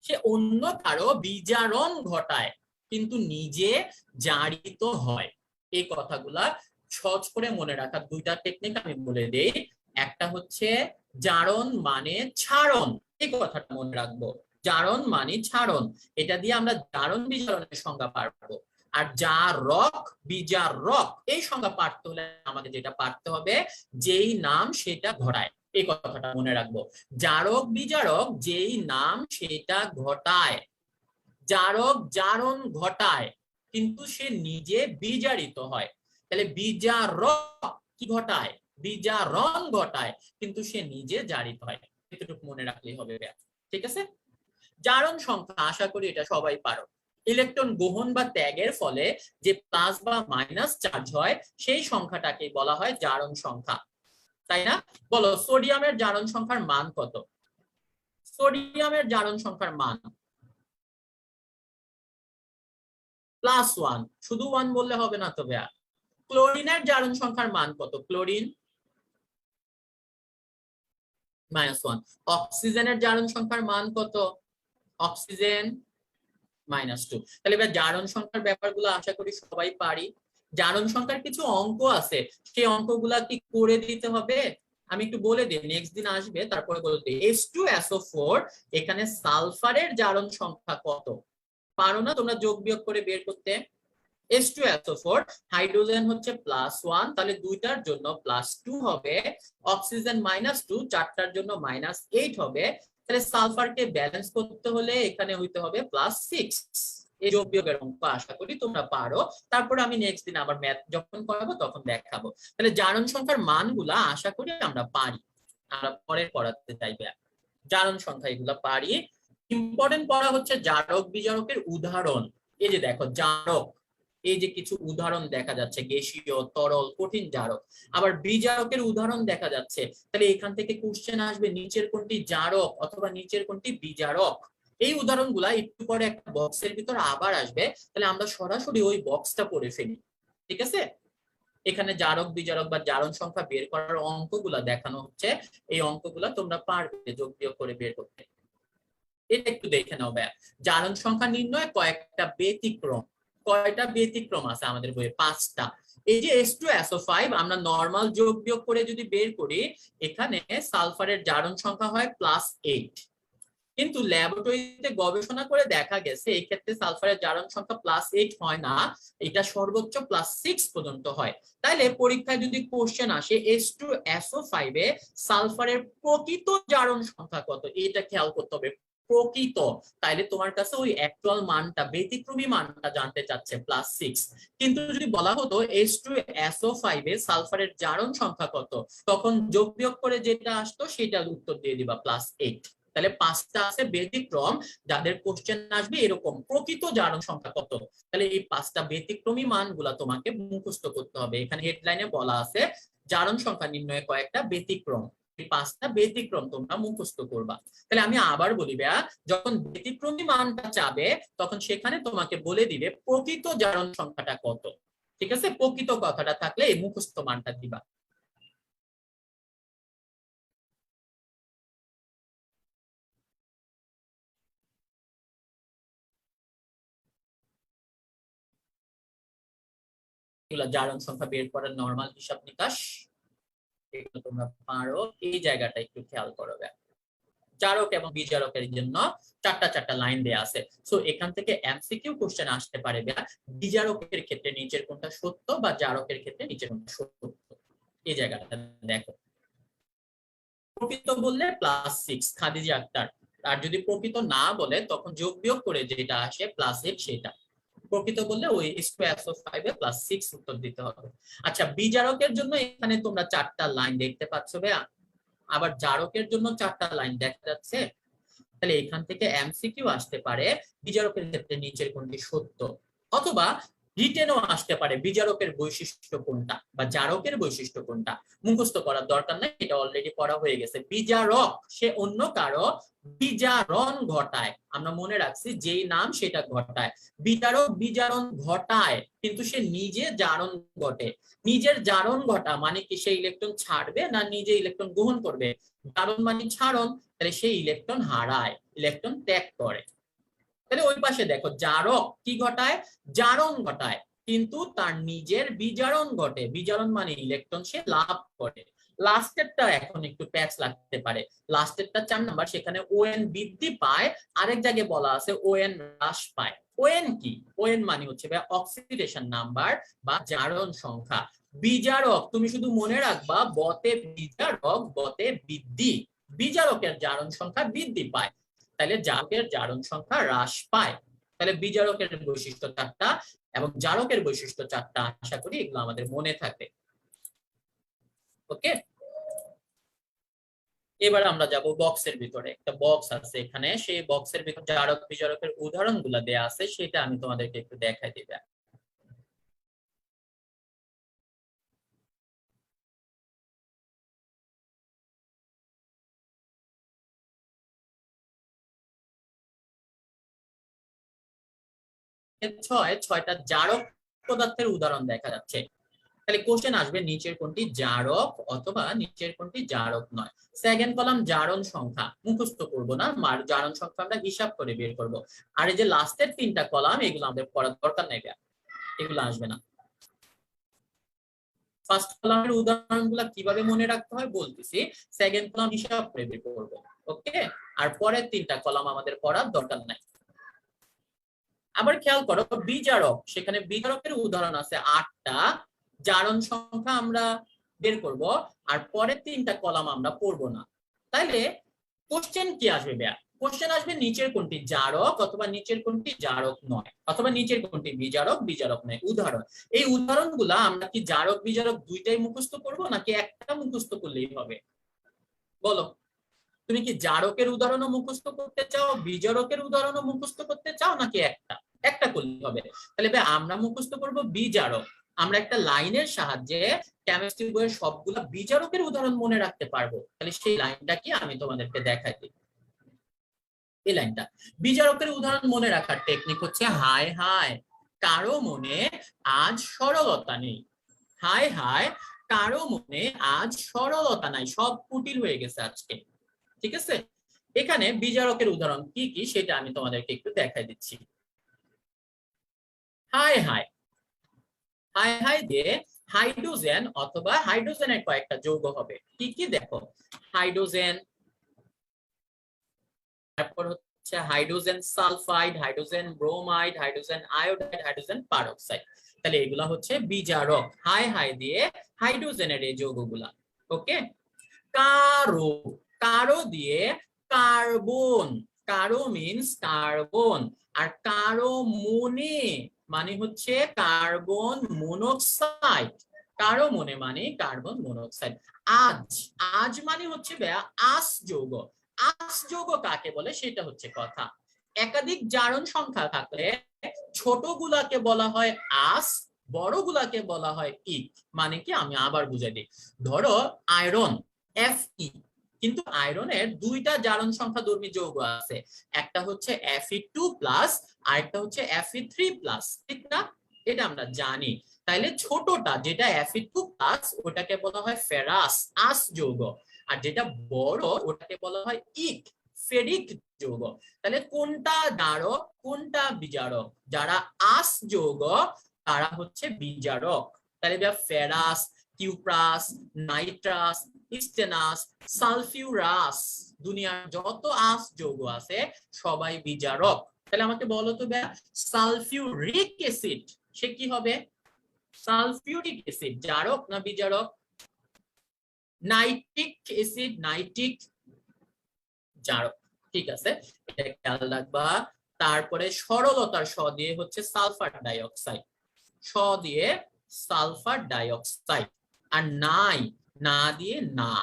সে অন্য কারো বিজারণ ঘটায় কিন্তু নিজে জারিত হয়। এই কথাগুলা সহজ করে মনে রাখার দুইটা টেকনিক আমি বলে দেই। একটা হচ্ছে জারণ মানে ছাড়ন, এই কথাটা মনে রাখবো। জারণ মানে ছাড়ন, এটা দিয়ে আমরা জারণ বিজারণের সংজ্ঞা পারবো। আর জারক বিজারক এই সংজ্ঞা পারতে হলে আমাদের যেটা পারতে হবে, যেই নাম সেটা ঘটায়, এই কথাটা মনে রাখবো। জারক বিজারক যেই নাম সেটা ঘটায়। জারক জারণ ঘটায় কিন্তু সে নিজে বিজারিত হয়। তাহলে বিজারক কি ঘটায়? বিজারণ ঘটায় কিন্তু সে নিজে জারিত হয়। এতটুকু মনে রাখলেই হবে। ঠিক আছে। জারণ সংখ্যা আশা করি এটা সবাই পারো। ইলেকট্রন গ্রহণ বা ত্যাগের ফলে যে প্লাস বা মাইনাস চার্জ হয় সেই সংখ্যাটাকে বলা হয় জারণ সংখ্যা, তাই না? বলো সোডিয়ামের জারণ সংখ্যার মান কত? সোডিয়ামের জারণ সংখ্যার মান +1, শুধু 1 বললে হবে না তো ভাইয়া। ক্লোরিনের জারণ সংখ্যার মান কত? ক্লোরিন -1। অক্সিজেনের জারণ সংখ্যার মান কত? অক্সিজেন -2। তাহলে এবার জারণ সংখ্যার ব্যাপারগুলো আশা করি সবাই পারি। জারণ সংখ্যার কিছু অঙ্ক আছে, সেই অঙ্কগুলা কি করে দিতে হবে? আমি একটু বলে দিই, নেক্সট দিন আসবে তারপরে বলে দিই। H2SO4 এখানে সালফারের জারণ সংখ্যা কত? পারো না তোমরা যোগ বিয়োগ করে বের করতে? H2SO4 হাইড্রোজেন হচ্ছে +1, তাহলে দুইটার জন্য +2 হবে। অক্সিজেন -2, চারটার জন্য -8 হবে। তাহলে সালফারকে ব্যালেন্স করতে হলে এখানে হইতে হবে +6। এই যোগ বিয়োগের অঙ্ক আশা করি তোমরা পারো। তারপরে আমি নেক্সট দিন আবার ম্যাথ যখন করাবো তখন দেখাবো। তাহলে জারণ সংখ্যার মানগুলা আশা করি আমরা পারি। আমরা পরে পড়াতে চাইবে জারণ সংখ্যা এগুলা পারি। ইম্পর্টেন্ট পড়া হচ্ছে জারক বিজারকের উদাহরণ। এই যে দেখো জারক, এই যে কিছু উদাহরণ দেখা যাচ্ছে, গ্যাসীয়, তরল, কঠিন জারক। আবার বিজারকের উদাহরণ দেখা যাচ্ছে। তাহলে এখান থেকে কোশ্চেন আসবে নিচের কোনটি জারক অথবা নিচের কোনটি বিজারক। এই উদাহরণগুলা একটু পরে একটা বক্সের ভিতর আবার আসবে, তাহলে আমরা সরাসরি ওই বক্সটা পড়ে ফেলি। ঠিক আছে। এখানে জারক বিজারক বা জারণ সংখ্যা বের করার অঙ্কগুলা দেখানো হচ্ছে। এই অঙ্কগুলা তোমরা পারবে যোগ বিয়োগ করে বের করতে। এটা একটু দেখে নাও ভাইয়া। জারণ সংখ্যা নির্ণয় কয়েকটা ব্যতিক্রম। কয়টা ব্যতিক্রম আছে আমাদের বইয়ে? 5টা। এই যে H2SO5 আমরা নরমাল যোগ বিয়োগ করে যদি বের করি, এখানে সালফারের জারণ সংখ্যা হয় +8। কিন্তু ল্যাবরেটরিতে গবেষণা করে দেখা গেছে এই ক্ষেত্রে সালফারের জারণ সংখ্যা +8 হয় না, এটা সর্বোচ্চ +6 পর্যন্ত হয়। তাইলে পরীক্ষায় যদি কোশ্চেন আসে H2SO5 এ সালফারের প্রকৃত জারণ সংখ্যা কত, এটা খেয়াল করতে হবে। প্রকৃত, তাইলে তোমার কাছে ওই অ্যাকচুয়াল মানটা, ব্যতিক্রমী মানটা জানতে চাচ্ছে +6। কিন্তু যদি বলা হতো H2SO5 এ সালফারের জারণ সংখ্যা কত, তখন যোগ বিয়োগ করে যেটা আসতো সেটার উত্তর দিয়ে দিবা +8। তাহলে 5টা আছে ব্যতিক্রম, যাদের কোশ্চেন আসবে এরকম প্রকৃত জারণ সংখ্যা কত। তাহলে এই 5টা ব্যতিক্রমী মানগুলা তোমাকে মুখস্থ করতে হবে। এখানে হেডলাইনে বলা আছে জারণ সংখ্যা নির্ণয়ে কয়েকটা ব্যতিক্রম। এই 5টা ব্যতিক্রম তোমরা মুখস্থ করবা। তাহলে আমি আবার বলি ভাইয়া, যখন ব্যতিক্রমী মানটা চাবে তখন সেখানে তোমাকে বলে দিবে প্রকৃত জারণ সংখ্যাটা কত। ঠিক আছে। প্রকৃত কথাটা থাকলে এই মুখস্থ মানটা দিবা। এগুলা জারণ সংখ্যা বের করার নরমাল হিসাব নিকাশ, এগুলো তোমরা পারো। এই জায়গাটা একটু খেয়াল করো। জারক এবং বিজারকের জন্য চারটা চারটা লাইন দেয়া আছে। সো এখান থেকে এমসিকিউ কোশ্চেন আসতে পারে। বিজারকের ক্ষেত্রে নিচের কোনটা সত্য বা জারকের ক্ষেত্রে নিচের কোনটা সত্য, এই জায়গাটা দেখো। প্রকৃত বললে +6 খাদিজা আক্তার। আর যদি প্রকৃত না বলে তখন যোগ বিয়োগ করে যেটা আসে +8 সেটা। প্রকৃত বললে ওই H2SO5 এ +6 উত্তর দিতে হবে। আচ্ছা, বিজারকের জন্য এখানে তোমরা চারটা লাইন দেখতে পাচ্ছ ভাইয়া। আবার জারকের জন্য চারটা লাইন দেখা যাচ্ছে। তাহলে এখান থেকে এমসিকিউ আসতে পারে বিজারকের ক্ষেত্রে নিচের কোনটি সত্য, অথবা রিটেনও আসতে পারে বিজারকের বৈশিষ্ট্য কোনটা বা জারকের বৈশিষ্ট্য কোনটা, মুখস্থ করার দরকার নাই, এটা অলরেডি পড়া হয়ে গেছে। বিজারক সে অন্য কারো বিজারণ ঘটায়, আমরা মনে রাখছি যেই নাম সেটা ঘটায়। বিজারক বিজারণ ঘটায় কিন্তু সে নিজে জারণ ঘটে। নিজের জারণ ঘটা মানে কি সে ইলেকট্রন ছাড়বে না নিজে ইলেকট্রন গ্রহণ করবে? জারণ মানে ছাড়ন, তাহলে সে ইলেকট্রন হারায়, ইলেকট্রন ত্যাগ করে। তাহলে ওই পাশে দেখো জারক কি ঘটায়, জারণ ঘটায় কিন্তু তার নিজের বিজারণ ঘটে, বিজারণ মানে ইলেকট্রন সে লাভ করে। লাস্টেরটা এখন একটু প্যাচ লাগতে পারে, লাস্টেরটা 4 নাম্বার, সেখানে ওএন বৃদ্ধি পায়, আরেক জায়গায় বলা আছে ওএন হ্রাস পায়। ওএন কি? ওএন মানে হচ্ছে অক্সিডেশন নাম্বার বা জারণ সংখ্যা। বিজারক তুমি শুধু মনে রাখবা বতে বিজারক বতে বৃদ্ধি, বিজারকের জারণ সংখ্যা বৃদ্ধি পায়, তাহলে জারকের জারণ সংখ্যা হ্রাস পায়। তাহলে বিজারকের বৈশিষ্ট্য 4টা এবং জারকের বৈশিষ্ট্য 4টা, আশা করি এগুলো আমাদের মনে থাকবে। ওকে, এবার আমরা যাব বক্সের ভিতরে। একটা বক্স আছে এখানে, সেই বক্সের ভিতরে জারক বিজারকের উদাহরণগুলো দেয়া আছে, সেটা আমি তোমাদেরকে একটু দেখাই দিবে। ছয়টা জারক পদার্থের উদাহরণ দেখা যাচ্ছে। তাহলে কোশ্চেন আসবে নিচের কোনটি জারক অথবা নিচের কোনটি জারক নয়। সেকেন্ড কলাম জারণ সংখ্যা, মুখস্থ করবো না, জারণ সংখ্যা আমরা হিসাব করে বের করব। আর এই যে লাস্টের 3টা কলাম এগুলো আমাদের পড়ার দরকার নাই, এগুলো আসবে না। ফার্স্ট কলামের উদাহরণগুলো কিভাবে মনে রাখতে হয় বলতেছি, সেকেন্ড কলাম হিসাব করে বের করব। ওকে, আর পরের 3টা কলাম আমাদের পড়ার দরকার নাই। আবার খেয়াল করো বিজারক, সেখানে বিজারকের উদাহরণ আছে 8টা, জারণ সংখ্যা আমরা বের করব, আর পরের 3টা কলাম আমরা পড়বো না। তাইলে কোশ্চেন কি আসবে বেয়া? কোশ্চেন আসবে নিচের কোনটি জারক অথবা নিচের কোনটি জারক নয়, অথবা নিচের কোনটি বিজারক বিজারক নয়। উদাহরণ, এই উদাহরণগুলা আমরা কি জারক বিজারক দুইটাই মুখস্থ করব নাকি একটা মুখস্থ করলেই হবে? বলো, তুমি কি জারকের উদাহরণও মুখস্থ করতে চাও, বিজারকের উদাহরণও মুখস্থ করতে চাও, নাকি একটা? একটা করলে হবে। তাহলে আমরা মুখস্থ করব বিজারক। আমরা একটা লাইনের সাহায্যে কেমিস্ট্রি বইয়ের সবগুলা বিজারকের উদাহরণ মনে রাখতে পারবো। তাহলে সেই লাইনটা কি আমি তোমাদেরকে দেখাই দিই। এই লাইনটা, বিজারকের উদাহরণ মনে রাখার টেকনিক হচ্ছে হায় হায় কারো মনে আজ সরলতা নেই। হায় হায় কারো মনে আজ সরলতা নাই, সব কুটিল হয়ে গেছে আজকে। ঠিক আছে, এখানে বিজারকের উদাহরণ কি কি সেটা আমি তোমাদেরকে একটু দেখাই দিচ্ছি। হাই হাই, হাই হাই দিয়ে হাইড্রোজেন অথবা হাইড্রোজেনের কয়েকটা যৌগ হবে। কি কি দেখো, হাইড্রোজেন, তারপর হচ্ছে hydrogen sulphide, hydrogen bromide, hydrogen iodide, hydrogen peroxide. তাহলে এগুলা হচ্ছে বিজারক, হাই হাই দিয়ে হাইড্রোজেনের এই যৌগগুলা। ওকে, কারো, কারো দিয়ে কার্বন, কারো মিন্স কার্বন, আর কারো মনে মানে হচ্ছে কার্বন মনোক্সাইড, কারো মনে মানে কার্বন মনোক্সাইড। আজ, আজ মানে হচ্ছে আস যৌগ, আস যৌগ কাকে বলে সেটা হচ্ছে কথা। একাধিক জারণ সংখ্যা থাকলে ছোটগুলাকে বলা হয় আস, বড়গুলাকে বলা হয় ইক। মানে কি আমি আবার বুঝাই দিই, ধরো আয়রন Fe, কিন্তু আয়রনের 2টা জারণ সংখ্যা ধর্মী যৌগ আছে, একটা হচ্ছে Fe2+, আরেকটা হচ্ছে Fe3+, ঠিক না? এটা আমরা জানি। তাইলে ছোটটা যেটা Fe2+, ওটাকে বলা হয় ফেরাস, আস যৌগ, আর যেটা বড় ওটাকে বলা হয় ইক, ফেরিক যৌগ। তাহলে কোনটা জারক কোনটা বিজারক? যারা আস যৌগ তারা হচ্ছে বিজারক। তাহলে ফেরাস, কিউপ্রাস, নাইট্রাস, স্টেনাস, সালফিউরাস, দুনিয়ার যত আস যৌগ আছে সবাই বিজারক। তাহলে আমাকে বলো তো সালফিউরিক অ্যাসিড সে কি হবে? সালফিউরিক অ্যাসিড জারক না বিজারক? নাইট্রিক অ্যাসিড, নাইট্রিক, জারক। ঠিক আছে, এটা খেয়াল রাখবা। তারপরে সরলতার স দিয়ে হচ্ছে সালফার ডাইঅক্সাইড, স দিয়ে সালফার ডাইঅক্সাইড, আর নাই, না দিয়ে না,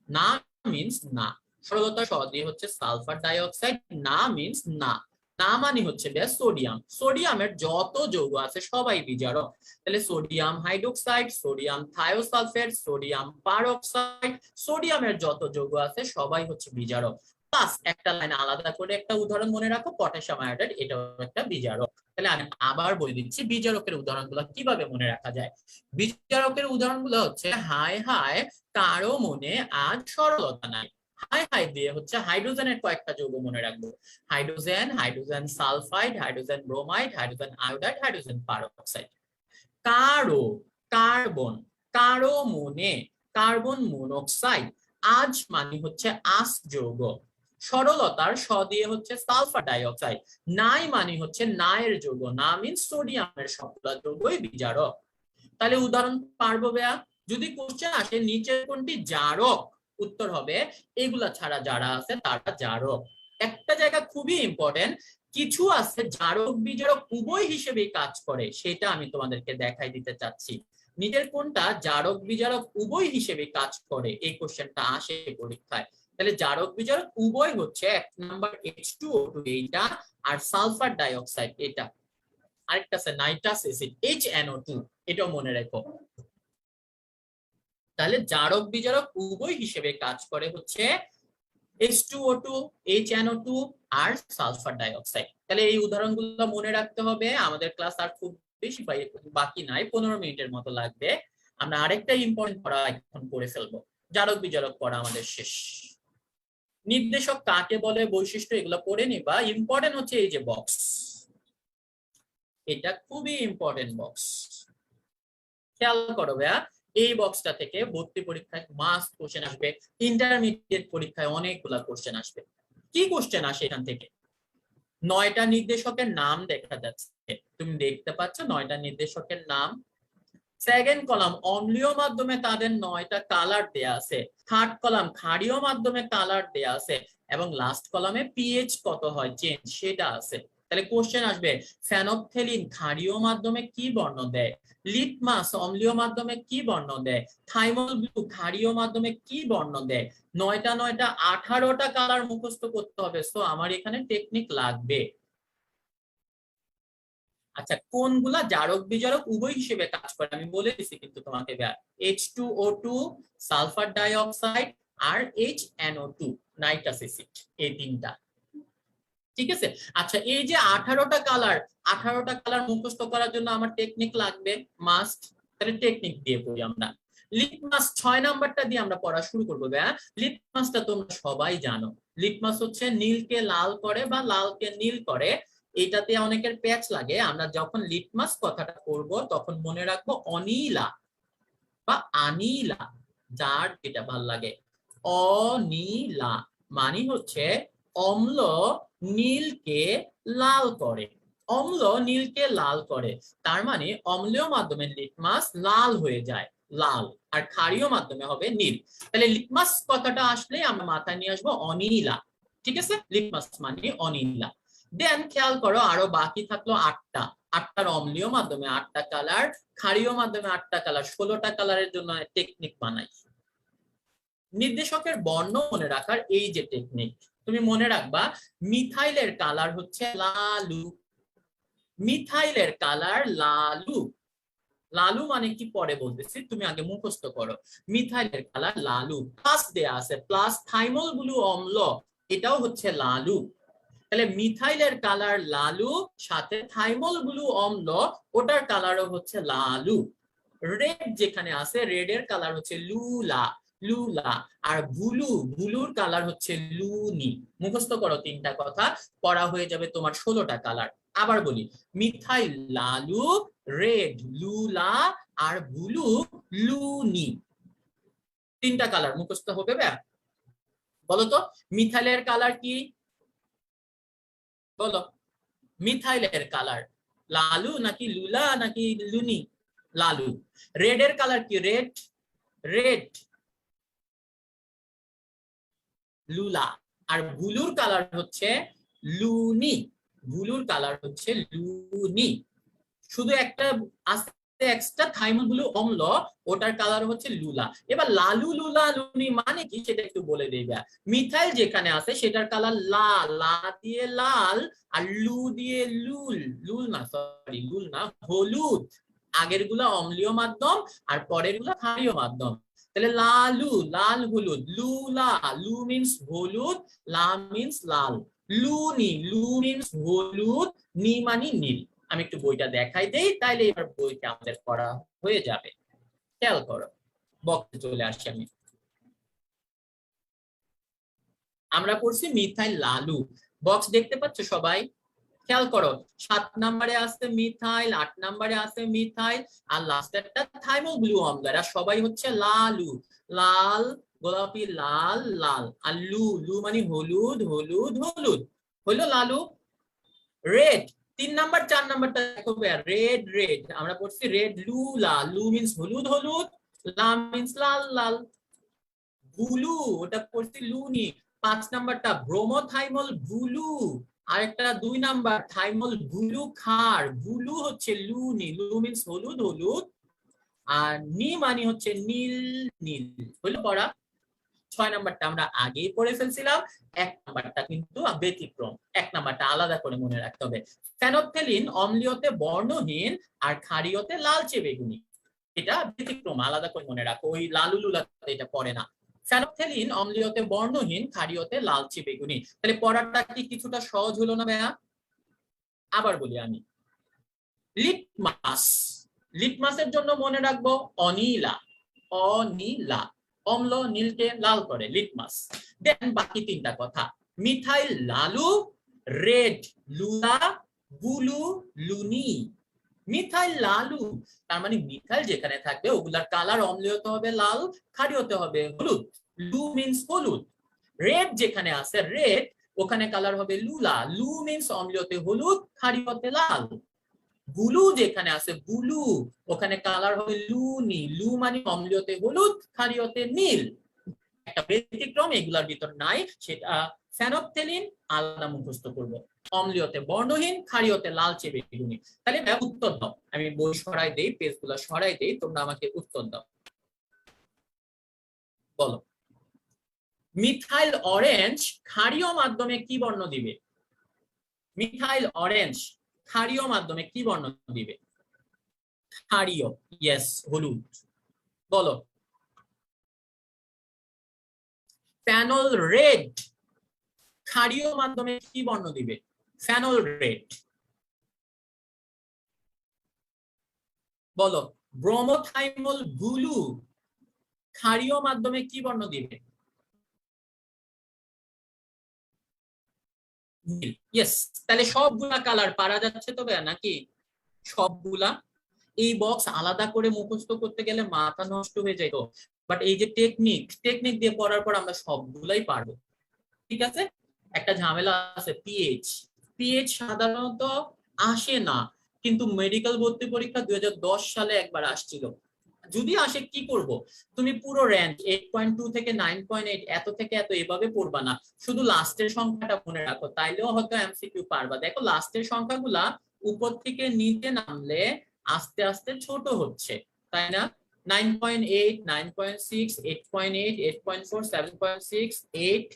না মিন্স না। সরলতার স দিয়ে হচ্ছে সালফার ডাইঅক্সাইড, না মিন্স না। না মানে হচ্ছে সোডিয়াম, সোডিয়ামের যত যৌগ আছে সবাই বিজারক। তাহলে sodium hydroxide, sodium thiosulphate, sodium peroxide, সোডিয়ামের যত যৌগ আছে সবাই হচ্ছে বিজারক। প্লাস একটা লাইন আলাদা করে একটা উদাহরণ মনে রাখো, পটাশিয়াম আয়োডাইড, এটাও একটা বিজারক। তাহলে আমি আবার বলে দিচ্ছি বিজারকের উদাহরণগুলো কিভাবে মনে রাখা যায়। বিজারকের উদাহরণগুলো হচ্ছে হায় হায় কারো মনে আজ সরলতা নাই। হাই হাই দিয়ে হচ্ছে হাইড্রোজেনের কয়েকটা যৌগ মনে রাখবো, hydrogen, hydrogen sulphide, hydrogen bromide, hydrogen iodide, hydrogen peroxide. কারো, কার্বন, কারো মনে কার্বন মনোক্সাইড। আজ মানে হচ্ছে আস যৌগ। সরলতার স দিয়ে হচ্ছে সালফার ডাইঅক্সাইড। নাই মানে হচ্ছে নায়ের যৌগ, না মিন্স সোডিয়ামের সবগুলা যৌগই বিজারক। তাহলে উদাহরণ পারবো বেয়া? যদি কোশ্চেন আসে নিচের কোনটি জারক, উত্তর হবে এগুলা ছাড়া যারা আছে তারা জারক। একটা জায়গা খুবই ইম্পর্টেন্ট, কিছু আছে জারক বিজারক উভয় হিসেবে কাজ করে, সেটা আমি তোমাদেরকে দেখাই দিতে চাচ্ছি। নিজের কোনটা জারক বিজারক উভয় হিসেবে কাজ করে, এই কোশ্চেনটা আসে পরীক্ষায়। তাহলে জারক বিজারক উভয় হচ্ছে এক নাম্বার H2O2 এইটা, আর সালফার ডাইঅক্সাইড এটা। আরেকটা আছে নাইট্রাস অ্যাসিড HNO2, এটাও মনে রেখো। তাহলে জারক বিজারক উভয় হিসেবে কাজ করে হচ্ছে H2O2, HNO2 আর সালফার ডাইঅক্সাইড। তাহলে এই উদাহরণগুলো মনে রাখতে হবে। আমাদের ক্লাস আর খুব বেশি বাকি নাই, 15 মিনিটের মতো লাগবে। আমরা আরেকটা ইম্পর্টেন্ট পড়া এখন করে ফেলবো, জারক বিজারক পড়া আমাদের শেষ। নির্দেশক কাকে বলে, বৈশিষ্ট্য, এগুলো পড়ে নিবা। ইম্পর্টেন্ট হচ্ছে এই যে বক্স, এটা খুবই ইম্পর্টেন্ট বক্স, খেয়াল করো ভাইয়া। এই বক্সটা থেকে ভর্তি পরীক্ষায় মাস্ট কোশ্চেন আসবে, ইন্টারমিডিয়েট পরীক্ষায় অনেকগুলা কোশ্চেন আসবে। কি কোশ্চেন আসে এখান থেকে? 9টা নির্দেশকের নাম দেখা যাচ্ছে, তুমি দেখতে পাচ্ছ 9টা নির্দেশকের নাম। সেকেন্ড কলাম অম্লীয় মাধ্যমে তাদের 9টা কালার দেয়া আছে, থার্ড কলাম ক্ষারীয় মাধ্যমে কালার দেয়া আছে, এবং লাস্ট কলামে পিএইচ কত হয় চেঞ্জ সেটা আছে। তাহলে কোশ্চেন আসবে ফেনফথেলিন ক্ষারীয় মাধ্যমে কি বর্ণ দেয়, লিটমাস অম্লীয় মাধ্যমে কি বর্ণ দেয়, থাইমল ব্লু ক্ষারীয় মাধ্যমে কি বর্ণ দেয়। 9টা 18টা কালার মুখস্থ করতে হবে, সো আমার এখানে টেকনিক লাগবে। আচ্ছা, কোনগুলা জারক বিজারক উভয় হিসেবে কাজ করে আমি বলে দিছি কিন্তু তোমাকে। H2O2, সালফার ডাইঅক্সাইড আর HNO2, নাইট্রাস অ্যাসিড, এই তিনটা। ঠিক আছে। আচ্ছা, এই যে 18টা কালার, 18টা কালার মুখস্থ করার জন্য আমার টেকনিক লাগবে মাস্ট। তাহলে টেকনিক দিয়ে পড়ি আমরা। লিটমাস 6 নাম্বারটা দিয়ে আমরা পড়া শুরু করবো। লিটমাসটা তোমরা সবাই জানো, লিটমাস হচ্ছে নীলকে লাল করে বা লালকে নীল করে। এটাতে অনেকের প্যাচ লাগে। আমরা যখন লিটমাস কথাটা করব তখন মনে রাখবো অনীলা বা আনীলা, যার যেটা ভাল লাগে। অনীলা মানে হচ্ছে অম্ল নীলকে লাল করে, অম্ল নীলকে লাল করে। তার মানে অম্লীয় মাধ্যমে লিটমাস লাল হয়ে যায়, লাল, আর ক্ষারীয় মাধ্যমে হবে নীল। তাহলে লিটমাস কথাটা আসলে আমরা মাথায় নিয়ে আসবো অনীলা। ঠিক আছে, লিটমাস মানে অনীলা। দেন খেয়াল করো আরো বাকি থাকলো 8টা। 8টার অম্লীয় মাধ্যমে 8টা কালার, ক্ষারীয় মাধ্যমে 8টা কালার, 16টা কালারের জন্য টেকনিক বানাই। নির্দেশকের বর্ণ মনে রাখার এই যে টেকনিক, তুমি মনে রাখবা মিথাইলের কালার হচ্ছে লালু, মিথাইলের কালার লালু। লালু মানে কি পরে বলতেছি, তুমি আগে মুখস্থ করো। মিথাইলের কালার লালু, প্লাস দেয়া আছে, প্লাস থাইমল ব্লু অম্ল, এটাও হচ্ছে লালু। তাহলে মিথাইলের কালার লালু, সাথে থাইমল ব্লু অম্ল, ওটার কালারও হচ্ছে লালু। রেড যেখানে আছে, রেড এর কালার হচ্ছে লুলা, লুলা। আর ব্লু, ব্লুর কালার হচ্ছে লুনি। মুখস্থ করো 3টা কথা, পড়া হয়ে যাবে তোমার 16টা কালার। আবার বলি, মিথাইল লালু, রেড লুলা, আর ব্লু লুনি। 3টা কালার মুখস্থ হবে। বলতো মিথাইলের কালার কি? বলো, মিথাইলের কালার লালু নাকি লুলা নাকি লুনি? লালু। রেড এর কালার কি? রেড, রেড লুলা। আর ব্লুর কালার হচ্ছে লুনি, ব্লুর কালার হচ্ছে লুনি। শুধু একটা আছে এক্সট্রা থাইমোল অম্ল, ওটার কালার হচ্ছে লুলা। এবার লালু লুলা লুনি মানে কি সেটা একটু বলে দিই। মিথাইল যেখানে আছে সেটার কালার লাল, লা দিয়ে লাল, আর লু দিয়ে লুল, লুল না সরি লুল না হলুদ। আগের গুলা অম্লীয় মাধ্যম আর পরের গুলা ক্ষারীয় মাধ্যম। তাহলে লালু লাল হলুদ, লুলা লু মিন্স হলুদ, লা মিন্স লাল, লুনি লু মিন্স হলুদ, নি মানে নীল। আমি একটু বইটা দেখাই দেই, তাইলে এবার বইটা আমাদের পড়া হয়ে যাবে। খেয়াল করো, বক্সে চলে আসি আমি। আমরা পড়ছি মিথাইল লালু, বক্স দেখতে পাচ্ছ সবাই? খেয়াল করো, 7 নম্বরে আছে মিথাইল, 8 নম্বরে আছে মিথাইল, আর লাস্টেরটা থাইমোব্লু অম্ল। এরা সবাই হচ্ছে লালু, লাল গোলাপি লাল লাল, আর লু লু মানে হলুদ হলুদ হলুদ, হলো লালু। রেড 3 নাম্বার 4 নাম্বারটা দেখো, রেড রেড আমরা পড়ছি রেড, লু লা লু মিন্স হলুদ হলুদ, লা মিন্স লাল লাল। ব্লু ওটা পড়ছি লুনি, 5 নাম্বারটা ব্রোমোথাইমল ব্লু। আরেকটা 2 নাম্বার থাইমল ব্লু খার, ব্লু হচ্ছে লুনি, লু মিন্স হলুদ হলুদ, আর নি মানে হচ্ছে নীল নীল। হলো পড়া। 6 নাম্বারটা আমরা আগেই পড়ে ফেলছিলাম, 1 নাম্বারটা কিন্তু ব্যতিক্রম, 1 নাম্বারটা আলাদা করে মনে রাখতে হবে। ফেনফথেলিন অম্লীয়তে বর্ণহীন আর ক্ষারীয়তে লালচে বেগুনি, এটা ব্যতিক্রম, আলাদা করে মনে রাখো, ওই লালুলুলাতে এটা পড়ে না। ফেনফথেলিন অম্লীয়তে বর্ণহীন, ক্ষারীয়তে লালচে বেগুনি। তাহলে পড়াটা কি কিছুটা সহজ হলো না ভাইয়া? আবার বলি আমি, লিটমাস, লিটমাসের জন্য মনে রাখবো অনিলা, অনিলা অম্ল নীলকে লাল করে, লিটমাস। দেন বাকি 3টা কথা, মিথাইল লালু, রেড লুলা, ব্লু লুনি। মিথাইল লালু তার মানে মিথাইল যেখানে থাকবে ওগুলার কালার অম্লীয় হতে হবে লাল, ক্ষারীয় হতে হবে হলুদ, লু মিন্স হলুদ। রেড যেখানে আছে রেড, ওখানে কালার হবে লুলা, লু মিন্স অম্লীয়তে হলুদ, ক্ষারীয়তে লাল। ব্লু যেখানে আছে ব্লু, ওখানে কালার হবে লুনি, লু মানে অম্লীয়তে হলুদ, ক্ষারীয়তে নীল। একটা ব্যতিক্রম এগুলার ভিতর নাই, সেটা ফেনফথেলিন, আলাদা মুখস্থ করব। অম্লীয়তে বর্ণহীন, ক্ষারীয়তে লালচে বেগুনি। তাহলে উত্তর দাও, আমি বই সরাই দেই, পেজগুলো সরাই দেই, তোমরা আমাকে উত্তর দাও, বলো। মিথাইল অরেঞ্জ ক্ষারীয় মাধ্যমে কি বর্ণ দিবে? মিথাইল অরেঞ্জ ক্ষারীয় মাধ্যমে কি বর্ণ দিবে? ক্ষারীয়, ইয়েস হলুদ, বলো। ফেনল রেড ক্ষারীয় মাধ্যমে কি বর্ণ দিবে? ফেনল রেড, বলো। ব্রোমোথাইমল ব্লু ক্ষারীয় মাধ্যমে কি বর্ণ দিবে? নীল, ইয়েস। তাহলে সবগুলা কালার পারা যাচ্ছে তো ভাইয়া নাকি? সবগুলা। এই বক্স আলাদা করে মুখস্থ করতে গেলে মাথা নষ্ট হয়ে যায় তো, বাট এই যে টেকনিক, টেকনিক দিয়ে পড়ার পর আমরা সবগুলাই পারবো। ঠিক আছে। একটা ঝামেলা আছে, পিএইচ, পিএইচ সাধারণত আসে না, কিন্তু মেডিকেল ভর্তি পরীক্ষা 2010 সালে একবার আসছিল। যদি আসে কি করব, তুমি পুরো র্যাঙ্ক 8.2 থেকে 9.8 এত থেকে এত এভাবে পড়বা না, শুধু লাস্টের সংখ্যাটা মনে রাখো, তাইলেও হয়তো এমসিকিউ পারবা। দেখো লাস্টের সংখ্যাগুলা উপর থেকে নিচে নামলে আস্তে আস্তে ছোট হচ্ছে, তাই না? 9.8, 9.6, 8.8, 8.4, 7.6, 8,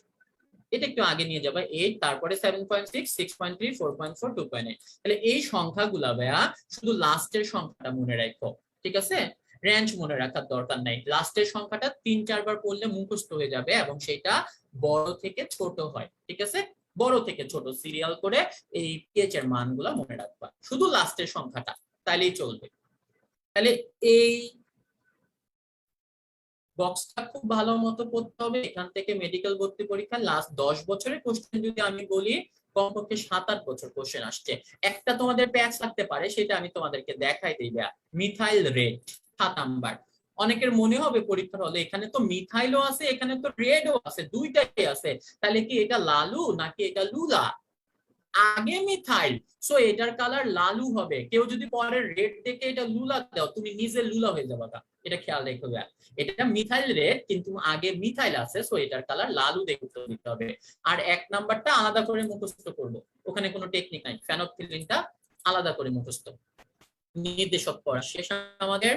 এটা একটু আগে নিয়ে যাবে 8, তারপরে 7.6, 6.3, 4.4, 2.8। তাহলে এই সংখ্যাগুলা ভাইয়া শুধু লাস্টের সংখ্যাটা মনে রাখো, ঠিক আছে? রেঞ্জ মনে রাখার দরকার নাই, লাস্টের সংখ্যাটা 3-4 বার পড়লে মুখস্থ হয়ে যাবে, এবং সেটা বড় থেকে ছোট হয়, ঠিক আছে? বড় থেকে ছোট সিরিয়াল করে এই পিএইচ এর মানগুলা মনে রাখবা, শুধু লাস্টের সংখ্যাটা, তাইলেই চলবে। তাহলে এই বক্সটা খুব ভালো মতো পড়তে হবে। এখান থেকে মেডিকেল ভর্তি পরীক্ষা লাস্ট 10 বছরের কোশ্চেন যদি আমি বলি, কমপক্ষে 7-8 বছর কোশ্চেন আসছে। একটা তোমাদের প্যাচ থাকতে পারে, সেটা আমি তোমাদেরকে দেখাই দিই। Methyl red 7 number. অনেকের মনে হবে পরীক্ষার হলে এখানে তো মিথাইলও আছে, এখানে তো রেডও আছে, দুইটাই আছে, তাহলে কি এটা লালু নাকি এটা লুলা? আগে মিথাইল, সো এটার কালার লালু হবে। কেউ যদি পরে রেড দেখে এটা লুলা দাও, তুমি নিজে লুলা হয়ে যাবে, এটা খেয়াল রেখো। এটা মিথাইল রেড, কিন্তু আগে মিথাইল আছে, সো এটার কালার লালু দেখে দিতে হবে। আর 1 নাম্বারটা আলাদা করে মুখস্থ করবো, ওখানে কোনো টেকনিক নাই, ফেনফথেলিনটা আলাদা করে মুখস্থ। নির্দেশক পড়া শেষ আমাদের।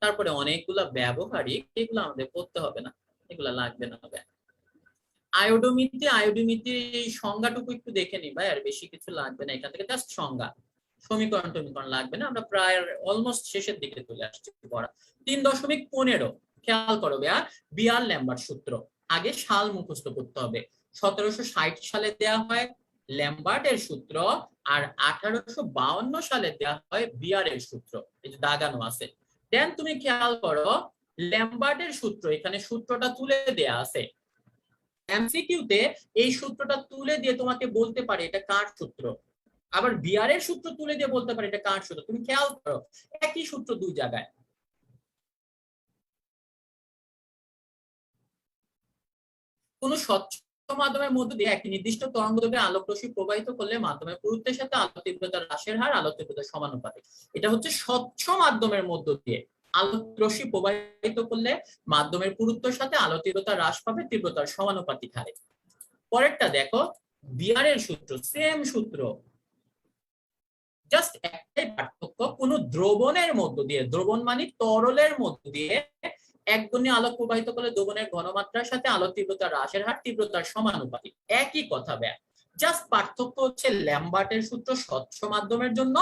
তারপরে অনেকগুলা ব্যবহারিক, এগুলো আমাদের পড়তে হবে না, এগুলা লাগবে না। হবে আয়োডোমিতির এই সংজ্ঞাটুকু একটু দেখে নি ভাই, আর বেশি কিছু লাগবে না এখান থেকে, জাস্ট সংজ্ঞা, সমীকরণ টমীকরণ লাগবে না, আমরা প্রায় অলমোস্ট শেষের দিকে চলে আসছি পড়া। 3.15 খেয়াল করো ভাইয়া, বিয়ার ল্যাম্বার্ট সূত্র। আগে সাল মুখস্থ করতে হবে। 1760 সালে দেয়া হয় ল্যাম্বার্টের সূত্র, আর 1852 সালে দেয়া হয় বিয়ারের সূত্র, এই যে দাগানো আছে। দেন তুমি খেয়াল করো, ল্যাম্বার্টের সূত্র, এখানে সূত্রটা তুলে দেয়া আছে। এমসিকিউতে এই সূত্রটা তুলে দিয়ে তোমাকে বলতে পারে এটা কার সূত্র, আবার বিয়ারের সূত্র তুলে দিয়ে বলতে পারে এটা কার সূত্র। তুমি খেয়াল করো, একই সূত্র দুই জায়গায়। কোন স্বচ্ছ মাধ্যমের মধ্যে দিয়ে একটি নির্দিষ্ট তরঙ্গদৈর্ঘ্যে আলোক রশ্মি প্রবাহিত করলে মাধ্যমের পুরুত্বের সাথে আলোক তীব্রতার হ্রাসের হার আলোক তীব্রতার সমানুপাতিক। এটা হচ্ছে স্বচ্ছ মাধ্যমের মধ্য দিয়ে আলোক রশ্মি প্রবাহিত করলে মাধ্যমের পুরুত্বের সাথে আলোক তীব্রতা হ্রাস পাবে তীব্রতার সমানুপাতিক হারে। পরেরটা দেখো, বিয়ারের সূত্র, সেম সূত্র, জাস্ট একটাই পার্থক্য, কোন দ্রবণের মধ্য দিয়ে, দ্রবণ মানে তরলের মধ্য দিয়ে একগুণে আলোক প্রবাহিত করলে দ্রবণের ঘনমাত্রার সাথে আলোক তীব্রতার হ্রাসের হার তীব্রতার সমানুপাতিক। একই কথা ব্যয়, জাস্ট পার্থক্য হচ্ছে ল্যাম্বার্টের সূত্র স্বচ্ছ মাধ্যমের জন্য,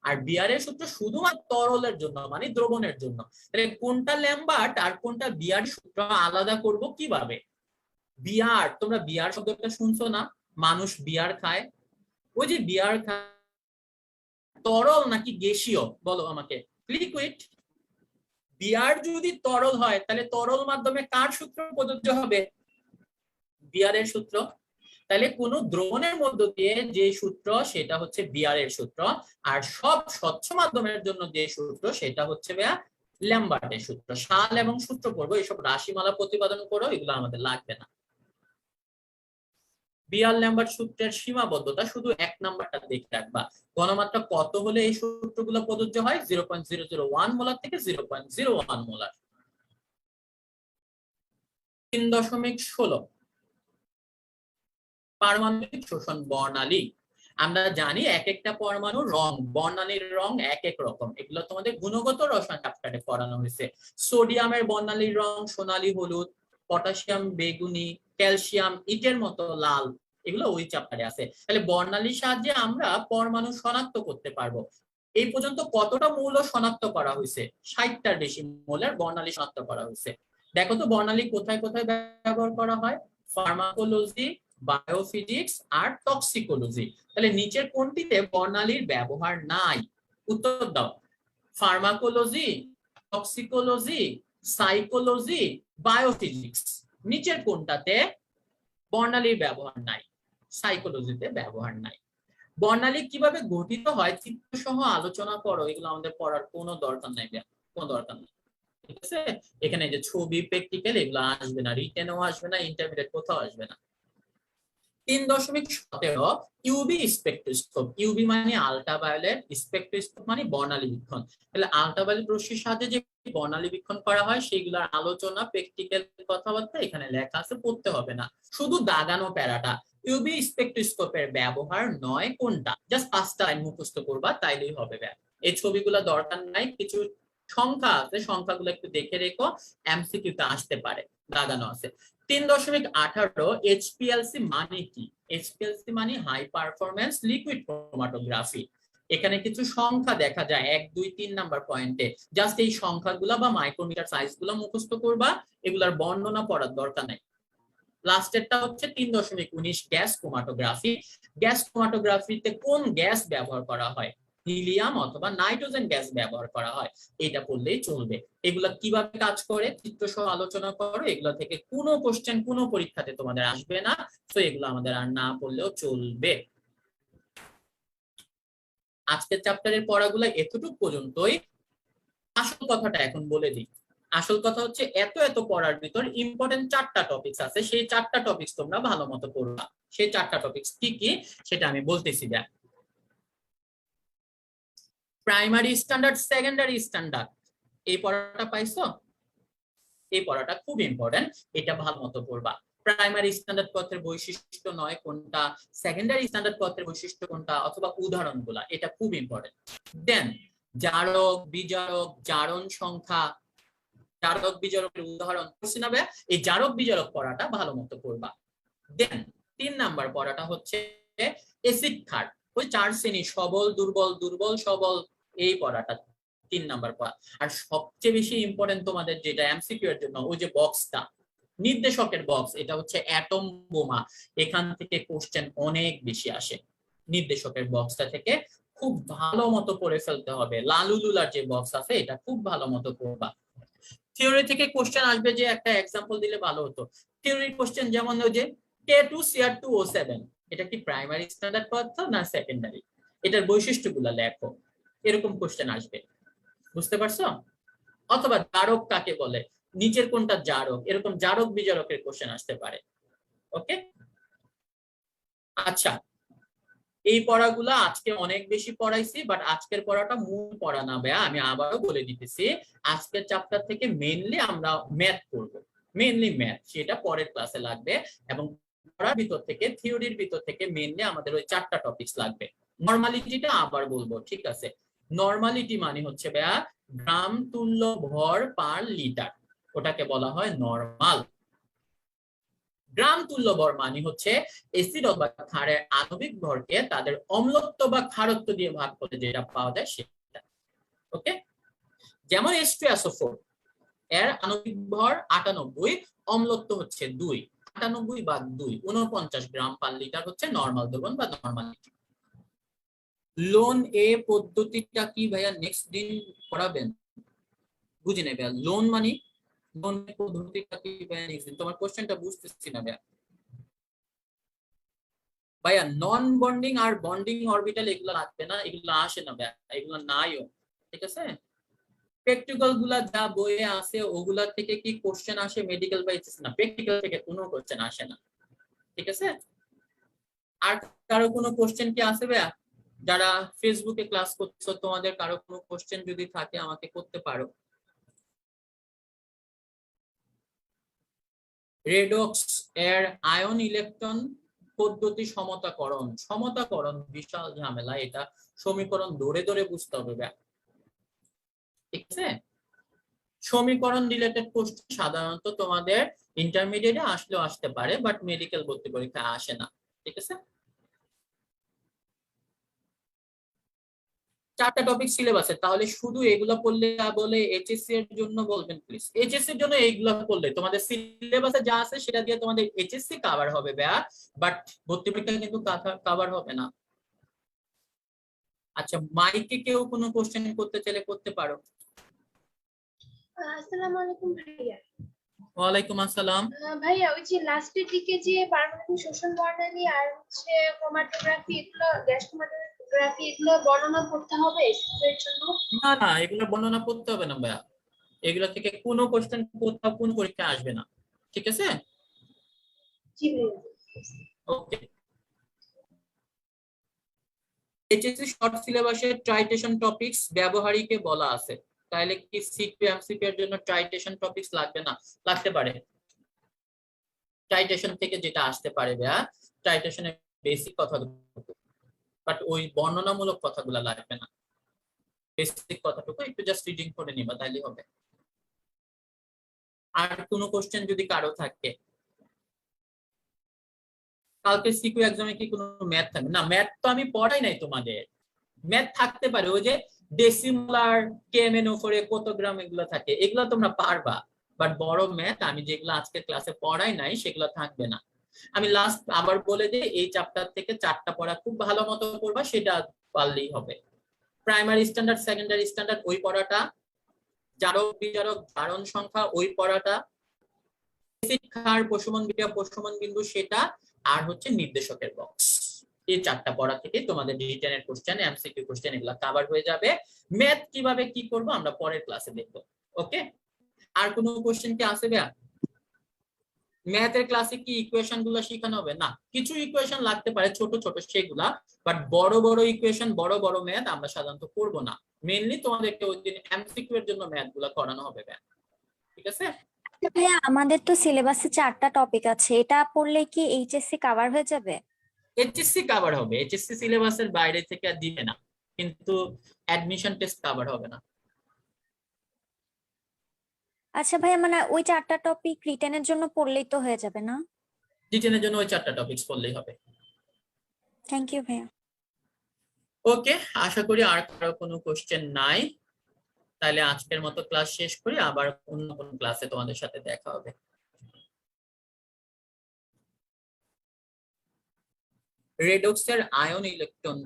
আর বিয়ারের সূত্র শুধুমাত্র তরলের জন্য, মানে দ্রবণের জন্য। তাহলে কোনটা ল্যাম্বার্ট আর কোনটা বিয়ার সূত্র আলাদা করব কিভাবে? বিয়ার, তোমরা বিয়ার শব্দটা শুনছো না? মানুষ বিয়ার খায়, ওই যে বিয়ার খায়, তরল নাকি গ্যাসীয় বলো আমাকে? লিকুইড। বিয়ার যদি তরল হয় তাহলে তরল মাধ্যমে কার সূত্র প্রযোজ্য হবে? বিয়ারের সূত্র। তাহলে কোন দ্রবণের মধ্য দিয়ে যে সূত্র সেটা হচ্ছে বিয়ারের সূত্র, আর সব স্বচ্ছ মাধ্যমের জন্য যে সূত্র সেটা হচ্ছে ল্যাম্বার্টের সূত্র। সাল এবং সূত্র পড়বো, এইসব রাশিমালা প্রতিপাদন করো, এগুলো আমাদের লাগবে না। বিয়ার ল্যাম্বার্ট সূত্রের সীমাবদ্ধতা শুধু এক নাম্বারটা দেখে রাখবা, ঘনমাত্রা কত হলে এই সূত্রগুলো প্রযোজ্য হয়? 0.001 মোলার থেকে 0.01 মোলার। 3.16 পারমাণবিক শোষণ বর্ণালী। আমরা জানি এক একটা পরমাণুর রং, বর্ণালীর রং এক এক রকম, এগুলো তোমাদের গুণগত রসায়ন চ্যাপ্টারে পড়ানো হয়েছে। সোডিয়ামের বর্ণালীর রং সোনালী হলুদ, পটাশিয়াম বেগুনি, ক্যালসিয়াম ইটের মতো লাল, এগুলো ওই চ্যাপ্টারে আছে। তাহলে বর্ণালীর সাহায্যে আমরা পরমাণু শনাক্ত করতে পারবো। এই পর্যন্ত কতটা মৌল শনাক্ত করা হয়েছে? 60টার বেশি মৌলের বর্ণালী শনাক্ত করা হয়েছে। দেখো তো বর্ণালী কোথায় কোথায় ব্যবহার করা হয়? ফার্মাকোলজি, বায়োফিজিক্স আর টক্সিকোলজি। তাহলে নিচের কোনটিতে বর্ণালীর ব্যবহার নাই? উত্তর দাও। Pharmacology, toxicology, psychology, biophysics. নিচের কোনটাতে বর্ণালীর ব্যবহার নাই? সাইকোলজিতে ব্যবহার নাই। বর্ণালী কিভাবে গঠিত হয় চিত্র সহ আলোচনা করো, এগুলো আমাদের পড়ার কোনো দরকার নাই, কোনো দরকার নেই। ঠিক আছে, এখানে যে ছবি প্র্যাকটিক্যাল এগুলো আসবে না, রিটেনও আসবে না, ইন্টারমিডিয়েট কোথাও আসবে না। 3.17 ইউভি স্পেকট্রোস্কোপ। ইউভি মানে আল্ট্রাভায়োলেট, স্পেকট্রোস্কোপ মানে বর্ণালী বীক্ষণ। তাহলে আল্ট্রাভায়োলেট রশ্মির সাথে যে বর্ণালী বীক্ষণ করা হয় সেগুলোর আলোচনা, প্র্যাকটিক্যাল কথাবার্তা এখানে লেখা আছে, পড়তে হবে না, শুধু দাগানো প্যারাটা। ইউভি স্পেকট্রোস্কোপের ব্যবহার নয় কোনটা? জাস্ট 5টা লাইন মুখস্থ করবা, তাইলেই হবে। এই ছবিগুলো দরকার নাই, কিছু সংখ্যা আছে, সংখ্যাগুলো একটু দেখে রেখো, এমসিকিউতে আসতে পারে, দাগানো আছে। 3.18 এইচপিএলসি মানে কি? এইচপিএলসি মানে হাই পারফরম্যান্স লিকুইড ক্রোমাটোগ্রাফি। এখানে কিছু সংখ্যা দেখা যায় 1, 2, 3 নাম্বার পয়েন্টে, জাস্ট এই সংখ্যাগুলো বা মাইক্রোমিটার সাইজগুলো মুখস্থ করবা, এগুলার বর্ণনা পড়ার দরকার নাই। লাস্টেরটা হচ্ছে 3.19 গ্যাস ক্রোমাটোগ্রাফি। গ্যাস ক্রোমাটোগ্রাফিতে কোন গ্যাস ব্যবহার করা হয়? হিলিয়াম অথবা নাইট্রোজেন গ্যাস ব্যবহার করা হয়, এটা পড়লেই চলবে। এগুলা কিভাবে কাজ করে চিত্র সহ আলোচনা করো, এগুলা থেকে কোনো কোশ্চেন কোনো পরীক্ষাতে তোমাদের আসবে না, তো এগুলো আমাদের আর না পড়লেও চলবে। আজকের চ্যাপ্টারের পড়াগুলো এতটুকু পর্যন্তই। আসল কথাটা এখন বলে দিই। আসল কথা হচ্ছে এত এত পড়ার ভিতর ইম্পর্টেন্ট 4টা টপিকস আছে, সেই 4টা টপিকস তোমরা ভালো মতো পড়বা। সেই 4টা টপিকস কি কি সেটা আমি বলতেছি। প্রাইমারি স্ট্যান্ডার্ড, সেকেন্ডারি স্ট্যান্ডার্ড, এই পড়াটা পাইছো? এই পড়াটা খুব ইম্পর্টেন্ট, এটা ভালো মতো পড়বা। প্রাইমারি স্ট্যান্ডার্ড পত্রের বৈশিষ্ট্য নয় কোনটা, সেকেন্ডারি স্ট্যান্ডার্ড পত্রের বৈশিষ্ট্য কোনটা, অথবা উদাহরণগুলা, এটা খুব ইম্পর্টেন্ট। দেন জারক বিজারক জারণ সংখ্যা, জারক বিজারকের উদাহরণ করছি না ভাইয়া, এই জারক বিজারক পড়াটা ভালো মতো করবা। দেন 3 নাম্বার পড়াটা হচ্ছে এসিড ক্ষার, ওই 4 শ্রেণী সবল দুর্বল, দুর্বল সবল, এই পড়াটা 3 নাম্বার পড়া। আর সবচেয়ে বেশি ইম্পর্টেন্ট তোমাদের যেটা এমসিকিউ এর জন্য, ওই যে বক্সটা, নির্দেশকের বক্স, এটা হচ্ছে অ্যাটম বোমা, এখান থেকে কোশ্চেন অনেক বেশি আসে। নির্দেশকের বক্সটা থেকে খুব ভালো মতো পড়ে ফেলতে হবে। লালুলুলার যে বক্স আছে এটা খুব ভালো মতো করবা। থিওরি থেকে কোশ্চেন আসবে, যে একটা এক্সাম্পল দিলে ভালো হতো। থিওরি কোশ্চেন যেমন ওই যে K2CR2O7, এটা কি প্রাইমারি স্ট্যান্ডার্ড পদার্থ না সেকেন্ডারি, এটার বৈশিষ্ট্যগুলো লেখো, এরকম কোশ্চেন আসবে। বুঝতে পারছো? অথবা জারক কাকে বলে, নিচের কোনটা জারক, এরকম জারক বিজারকের কোশ্চেন আসতে পারে। ওকে, আচ্ছা, এই পড়াগুলো আজকে অনেক বেশি পড়াইছি, বাট আজকের পড়াটা মূল পড়া না ভাইয়া, আমি আবারও বলে দিতেছি। আজকের চ্যাপ্টার থেকে মেইনলি আমরা ম্যাথ করব, মেইনলি ম্যাথ, সেটা পরের ক্লাসে লাগবে। এবং পড়ার ভিতর থেকে, থিওরির ভিতর থেকে মেইনলি আমাদের ওই 4টা টপিকস লাগবে। নরমালিটিটা আবার বলবো, ঠিক আছে? নরমালিটি মানে হচ্ছে ভাইয়া গ্রাম তুল্য ভর পার লিটার, ওটাকে বলা হয় নরমাল। গ্রাম তুল্য ভর মানে হচ্ছে এসিড অথবা ক্ষারের আণবিক ভরকে তাদের অম্লত্ব বা ক্ষারত্ব দিয়ে ভাগ করে যেটা পাওয়া যায় সেটা। ওকে, যেমন H2SO4, এর আণবিক ভর 98, অম্লত্ব হচ্ছে 2, 98 ভাগ 2, 49 গ্রাম পার লিটার হচ্ছে নরমাল দ্রবণ বা নরমালিটি। লোন এ পদ্ধতিটা কি ভাইয়া নেক্সট দিন পড়াবেন? বুঝি না ভাইয়া, লোন মানে লোন পদ্ধতিটা কি ভাইয়া নেক্সট দিন? তোমার কোশ্চেনটা বুঝতেছি না ভাইয়া। ভাইয়া নন বন্ডিং আর বন্ডিং অরবিটাল এগুলো লাগবে না, এগুলো আসে না ভাইয়া, এগুলো নাইও, ঠিক আছে? প্র্যাকটিক্যাল গুলা যা বইয়ে আছে ওগুলা থেকে কি কোশ্চেন আসে মেডিকেল বা এইচএস? না, প্র্যাকটিক্যাল থেকে কোনো কোশ্চেন আসে না, ঠিক আছে? আর কারো কোনো কোশ্চেন কি আছে ভাইয়া? যারা ফেসবুকে ক্লাস করছো, তোমাদের কারো কোনো কোশ্চেন যদি থাকে আমাকে করতে পারো। রেডক্স এর আয়ন ইলেকট্রন পদ্ধতি সমতাকরণ, সমতাকরণ বিশাল ঝামেলা, এটা সমীকরণ ধরে ধরে বুঝতে হবে ভাইয়া, ঠিক আছে? সমীকরণ রিলেটেড কোশ্চেন সাধারণত তোমাদের ইন্টারমিডিয়েটে আসলেও আসতে পারে, বাট মেডিকেল ভর্তি পরীক্ষা আসে না, ঠিক আছে? 4টা টপিক সিলেবাসে, তাহলে শুধু এগুলো পড়লে বলে এইচএসসি এর জন্য বলবেন প্লিজ? এইচএসসি এর জন্য এইগুলো পড়লে তোমাদের সিলেবাসে যা আছে সেটা দিয়ে তোমাদের এইচএসসি কভার হবে ভাইয়া, বাট ভর্তি পরীক্ষা কিন্তু কভার হবে না। আচ্ছা, মাইকে কেউ কোনো কোশ্চেন করতে চাইলে করতে পারো। আসসালামু আলাইকুম ভাইয়া। ওয়ালাইকুম আসসালাম। ভাইয়া ওই যে লাস্টের দিকে যে পারমাণবিক শোষণ বর্ণালী আর হচ্ছে ক্রোমাটোগ্রাফি, এগুলো গ্যাস ক্রোমাটোগ্রাফি, এগুলো বর্ণনা করতে হবে এর জন্য? না না, এগুলো বর্ণনা করতে হবে না ভাইয়া, এগুলো থেকে কোনো কোশ্চেন কোথাও কোন পরীক্ষা আসবে না, ঠিক আছে? জি ভাইয়া। ওকে, এইচএসসি শর্ট সিলেবাসে ট্রাইটেশন টপিকস ব্যবহারিকে বলা আছে, তাহলে কি সিকিউ এমসিকিউ এর জন্য ট্রাইটেশন টপিকস লাগবে না? লাগতে পারে। ট্রাইটেশন থেকে যেটা আসতে পারে ভাইয়া, ট্রাইটেশনের বেসিক কথাগুলো, বাট ওই বর্ণনামূলক কথাগুলো লাগবে না, বেসিক কথাটুকু একটু জাস্ট রিডিং করে নিবা তাইলে হবে। আর কোনো কোশ্চেন যদি কারো থাকে? কালকে সিকিউ এক্সামে কি কোনো ম্যাথ থাকবে? না, ম্যাথ তো আমি পড়াই নাই তোমাদের। ম্যাথ থাকতে পারে, ওই যে ডেসিমাল কেএমএন/এ কত গ্রাম এগুলো থাকে, এগুলো তোমরা পারবা, বাট বড় ম্যাথ আমি যেগুলো আজকে ক্লাসে পড়াই নাই সেগুলো থাকবে না। আমি লাস্ট আবার বলে দিই, এই চ্যাপ্টার থেকে 4টা পড়া খুব ভালো মতো করবা, সেটা পারলেই হবে। প্রাইমারি স্ট্যান্ডার্ড, সেকেন্ডারি স্ট্যান্ডার্ড ওই পড়াটা, জারক বিজারক জারণ সংখ্যা ওই পড়াটা, ক্ষার প্রশমন বিক্রিয়া প্রশমন বিন্দু সেটা, আর হচ্ছে নির্দেশকের বক্স, এই 4টা পড়া থেকে তোমাদের রিটেনের কোশ্চেন, এমসিকিউ কোশ্চেন এগুলা কভার হয়ে যাবে। ম্যাথ কিভাবে কি করব আমরা পরের ক্লাসে দেখব। ওকে, আর কোনো কোশ্চেন কি আছে ভাইয়া? ম্যাথের ক্লাসে কি ইকুয়েশন গুলো শেখানো হবে? না, কিছু ইকুয়েশন লাগতে পারে ছোট ছোট সেগুলা, বাট বড় বড় ইকুয়েশন, বড় বড় ম্যাথ আমরা সাধারণত করব না। মেইনলি তোমাদেরকে ওই দিন এমসিকিউ এর জন্য ম্যাথ গুলা করানো হবে ভাইয়া, ঠিক আছে? ভাইয়া আমাদের তো সিলেবাসে 4টা টপিক আছে, এটা পড়লে কি এইচএসসি কভার হয়ে যাবে? এইচএসসি কভার হবে, এইচএসসি সিলেবাসের বাইরে থেকে আর দিবে না, কিন্তু অ্যাডমিশন টেস্ট কভার হবে না। আচ্ছা ভাইয়া, মানে ওই 4টা টপিক রিটেনের জন্য পড়লেই তো হয়ে যাবে না? রিটেনের জন্য ওই 4টা টপিকস পড়লেই হবে। থ্যাংক ইউ ভাইয়া। ওকে, আশা করি আর কারো কোনো কোশ্চেন নাই। তাহলে আজকের মতো ক্লাস শেষ করি, আবার অন্য কোনো ক্লাসে তোমাদের সাথে দেখা হবে। রেডক্সের আয়ন ইলেকট্রন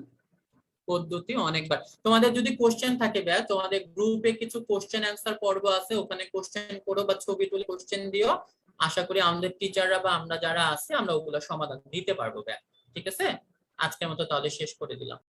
পদ্ধতি অনেকবার তোমাদের যদি কোশ্চেন থাকে ভাইয়া, তোমাদের গ্রুপে কিছু কোশ্চেন অ্যান্সার পর্ব আছে, ওখানে কোশ্চেন করো বা ছবি তুলে কোশ্চেন দিও। আশা করি আমাদের টিচাররা বা আমরা যারা আছি আমরা ওগুলো সমাধান দিতে পারবো ভাইয়া। ঠিক আছে, আজকের মতো তাহলে শেষ করে দিলাম।